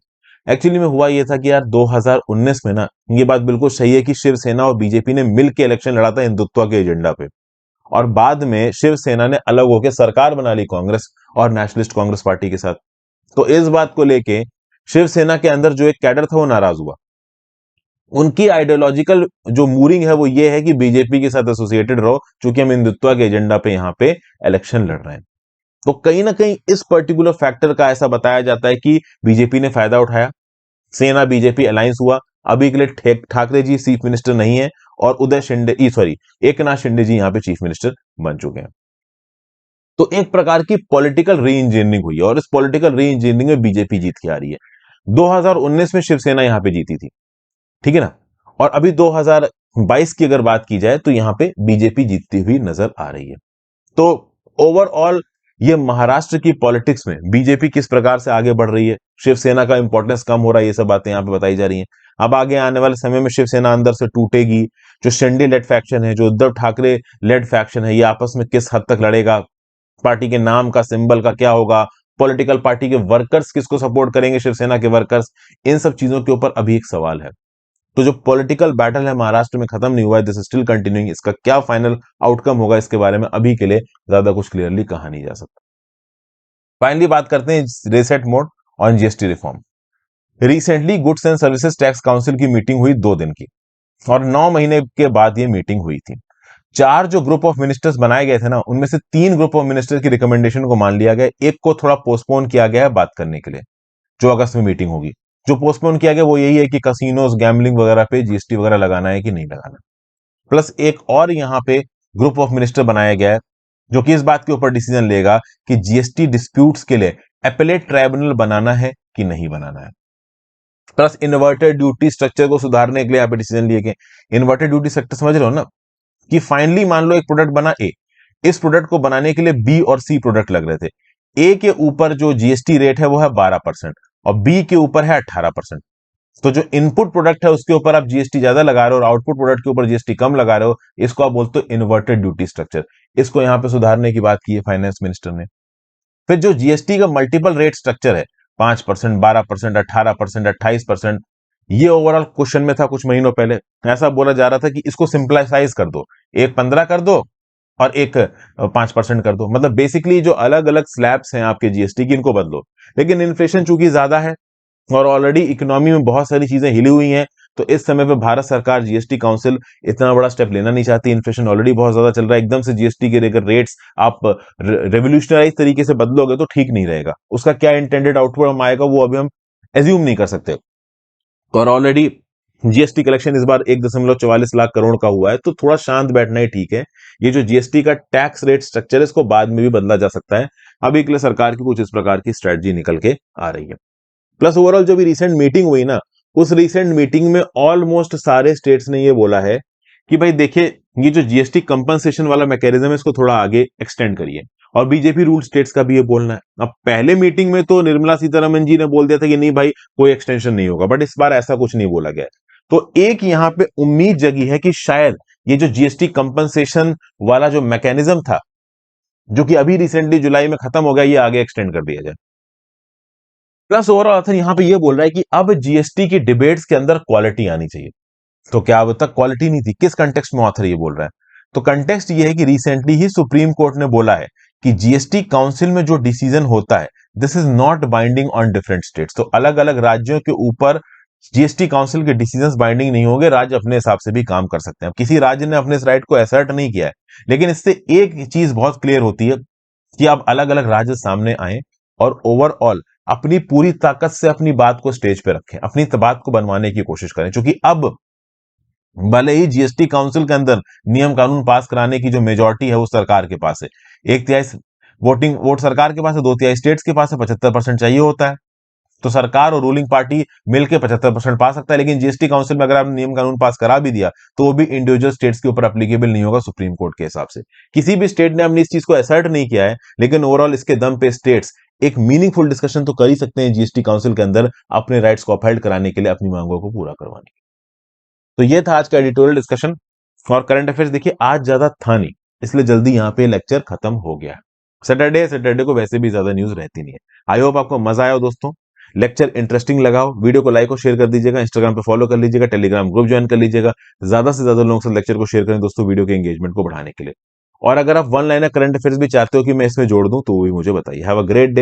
एक्चुअली में हुआ ये था कि यार 2019 में ना, ये बात बिल्कुल सही है कि शिवसेना और बीजेपी ने मिलकर इलेक्शन लड़ा था हिंदुत्व के एजेंडा पे, और बाद में शिवसेना ने अलग होकर सरकार बना ली कांग्रेस और नेशनलिस्ट कांग्रेस पार्टी के साथ। तो इस बात को लेके शिवसेना के अंदर जो एक कैडर था वो नाराज हुआ। उनकी आइडियोलॉजिकल जो मूरिंग है वो ये है कि बीजेपी के साथ एसोसिएटेड रहो, क्योंकि हम हिंदुत्व के एजेंडा पे यहाँ पे इलेक्शन लड़ रहे हैं। तो कहीं ना कहीं इस पर्टिकुलर फैक्टर का ऐसा बताया जाता है कि बीजेपी ने फायदा उठाया, सेना बीजेपी अलायंस हुआ। अभी के लिए ठाकरे जी चीफ मिनिस्टर नहीं है और उदय शिंदे, सॉरी, एकनाथ शिंदे जी यहाँ पे चीफ मिनिस्टर बन चुके हैं। तो एक प्रकार की पॉलिटिकल री इंजीनियरिंग हुई है और इस पॉलिटिकल री इंजीनियरिंग में बीजेपी जीत के आ रही है। 2019 में शिवसेना यहां पे जीती थी, ठीक है ना, और अभी 2022 की अगर बात की जाए तो यहां पे बीजेपी जीतती हुई नजर आ रही है। तो ओवरऑल ये महाराष्ट्र की पॉलिटिक्स में बीजेपी किस प्रकार से आगे बढ़ रही है, शिवसेना का इंपॉर्टेंस कम हो रहा है, ये सब बातें यहां पे बताई जा रही हैं। अब आगे आने वाले समय में शिवसेना अंदर से टूटेगी। जो शिंदे लेड फैक्शन है, जो उद्धव ठाकरे लेड फैक्शन है, ये आपस में किस हद तक लड़ेगा, पार्टी के नाम का, सिंबल का क्या होगा, पॉलिटिकल पार्टी के वर्कर्स किसको सपोर्ट करेंगे, शिवसेना के वर्कर्स, इन सब चीजों के ऊपर अभी एक सवाल है। तो जो पॉलिटिकल बैटल है महाराष्ट्र में खत्म नहीं हुआ है, दिस स्टिल कंटिन्यूइंग। इसका क्या फाइनल आउटकम होगा इसके बारे में अभी के लिए ज्यादा कुछ क्लियरली कहा नहीं जा सकता। फाइनली बात करते हैं reset mode on GST reform. Recently goods and services tax council की मीटिंग हुई 2 दिन की, और 9 महीने के बाद ये मीटिंग हुई थी। 4 जो ग्रुप ऑफ मिनिस्टर्स बनाए गए थे ना, उनमें से 3 ग्रुप ऑफ मिनिस्टर की रिकमेंडेशन को मान लिया गया, एक को थोड़ा पोस्टपोन किया गया है बात करने के लिए, जो अगस्त में मीटिंग होगी। जो पोस्टपोन किया गया वो यही है कि कसिनोज, गैम्बलिंग वगैरह पे जीएसटी वगैरह लगाना है कि नहीं लगाना। प्लस एक और यहाँ पे ग्रुप ऑफ मिनिस्टर बनाया गया है जो कि इस बात के ऊपर डिसीजन लेगा कि जीएसटी डिस्प्यूट्स के लिए एपेलेट ट्राइब्यूनल बनाना है कि नहीं बनाना है। प्लस इन्वर्टेड ड्यूटी स्ट्रक्चर को सुधारने के लिए यहाँ पे डिसीजन लिए गए। इन्वर्टेड ड्यूटी स्ट्रक्चर समझ रहे हो ना, कि फाइनली मान लो एक प्रोडक्ट बना ए, इस प्रोडक्ट को बनाने के लिए बी और सी प्रोडक्ट लग रहे थे। ए के ऊपर जो जीएसटी रेट है वो है 12% और बी के ऊपर है 18%। तो जो इनपुट प्रोडक्ट है उसके ऊपर आप जीएसटी ज्यादा लगा रहे हो और आउटपुट प्रोडक्ट के ऊपर जीएसटी कम लगा रहे हो, इसको आप बोलते हो इन्वर्टेड ड्यूटी स्ट्रक्चर। इसको यहां पे सुधारने की बात की है फाइनेंस मिनिस्टर ने। फिर जो जीएसटी का मल्टीपल रेट स्ट्रक्चर है, 5%, 12%, 18%, 28%, ये ओवरऑल क्वेश्चन में था कुछ महीनों पहले। ऐसा बोला जा रहा था कि इसको सिंप्लाइसाइज कर दो, एक 15 कर दो और एक 5% कर दो, मतलब बेसिकली जो अलग अलग स्लैब्स हैं आपके जीएसटी की इनको बदलो। लेकिन इन्फ्लेशन चूंकि ज्यादा है और ऑलरेडी इकोनॉमी में बहुत सारी चीजें हिली हुई हैं, तो इस समय पे भारत सरकार, जीएसटी काउंसिल इतना बड़ा स्टेप लेना नहीं चाहती। इन्फ्लेशन ऑलरेडी बहुत ज्यादा चल रहा है, एकदम से जीएसटी के अगर रेट्स आप रेवोल्यूशनराइज तरीके से बदलोगे तो ठीक नहीं रहेगा। उसका क्या इंटेंडेड आउटपुट आएगा वो अभी हम एज्यूम नहीं कर सकते। और ऑलरेडी जीएसटी कलेक्शन इस बार 1.44 लाख करोड़ का हुआ है, तो थोड़ा शांत बैठना ही ठीक है। ये जो जीएसटी का टैक्स रेट स्ट्रक्चर है, इसको बाद में भी बदला जा सकता है। अभी के लिए सरकार की कुछ इस प्रकार की स्ट्रेटजी निकल के आ रही है। प्लस ओवरऑल जो भी रिसेंट मीटिंग हुई ना, उस रिसेंट मीटिंग में ऑलमोस्ट सारे स्टेट्स ने ये बोला है कि भाई देखिए, ये जो जीएसटी कंपनसेशन वाला मैकेनिज्म है इसको थोड़ा आगे एक्सटेंड करिए। और बीजेपी रूल स्टेट्स का भी ये बोलना है। अब पहले मीटिंग में तो निर्मला सीतारमण जी ने बोल दिया था कि नहीं भाई कोई एक्सटेंशन नहीं होगा, बट इस बार ऐसा कुछ नहीं बोला गया। तो एक यहां पे उम्मीद जगी है कि शायद ये जो जीएसटी कंपनसेशन वाला जो मैकेनिज्म था, जो कि अभी रिसेंटली जुलाई में खत्म हो गया, ये आगे एक्सटेंड कर दिया जाए। प्लस ओवरऑल ऑथर यहां पे ये बोल रहा है कि अब जीएसटी की डिबेट्स के अंदर क्वालिटी आनी चाहिए। तो क्या अब तक क्वालिटी नहीं थी? किस कंटेक्स्ट में ऑथर ये बोल रहा है? तो कंटेक्स्ट ये है कि रिसेंटली ही सुप्रीम कोर्ट ने बोला है कि जीएसटी काउंसिल में जो डिसीजन होता है, this is not binding on different states. तो अलग अलग राज्यों के ऊपर जीएसटी काउंसिल के डिसीजंस बाइंडिंग नहीं होंगे, राज्य अपने हिसाब से भी काम कर सकते हैं। अब किसी राज्य ने अपने इस राइट को असर्ट नहीं किया है, लेकिन इससे एक चीज बहुत क्लियर होती है कि अब अलग अलग राज्य सामने आए और ओवरऑल अपनी पूरी ताकत से अपनी बात को स्टेज पे रखें, अपनी बात को बनवाने की कोशिश करें। क्योंकि अब भले ही जीएसटी काउंसिल के अंदर नियम कानून पास कराने की जो मेजोरिटी है वो सरकार के पास है, एक तिहाई वोट सरकार के पास है, दो तिहाई स्टेट्स के पास है, 75% चाहिए होता है। तो सरकार और रूलिंग पार्टी मिलकर 75% पा सकता है। लेकिन जीएसटी काउंसिल में अगर आपने नियम कानून पास करा भी दिया तो वो भी इंडिविजुअल स्टेट्स के ऊपर एप्लीकेबल नहीं होगा सुप्रीम कोर्ट के हिसाब से। किसी भी स्टेट ने अपनी इस चीज को असर्ट नहीं किया है, लेकिन ओवरऑल इसके दम पे स्टेट्स एक मीनिंगफुल डिस्कशन तो कर ही सकते हैं जीएसटी काउंसिल के अंदर, अपने राइट्स को अपहेल्ड कराने के लिए, अपनी मांगों को पूरा करवाने के लिए। तो ये था आज का एडिटोरियल डिस्कशन। और करंट अफेयर्स देखिए आज ज्यादा था नहीं, इसलिए जल्दी यहाँ पे लेक्चर खत्म हो गया। सैटरडे को वैसे भी ज्यादा न्यूज रहती नहीं है। आई होप आपको मजा आया हो दोस्तों, लेक्चर इंटरेस्टिंग लगा हो। वीडियो को लाइक और शेयर कर दीजिएगा, इंस्टाग्राम पे फॉलो कर लीजिएगा, टेलीग्राम ग्रुप ज्वाइन कर लीजिएगा। ज्यादा से ज्यादा लोगों से लेक्चर को शेयर करें दोस्तों, वीडियो के एंगेजमेंट को बढ़ाने के लिए। और अगर आप वन लाइनर करंट अफेयर्स भी चाहते हो कि मैं इसमें जोड़ दूं तो वो भी मुझे बताइए। Have a great day.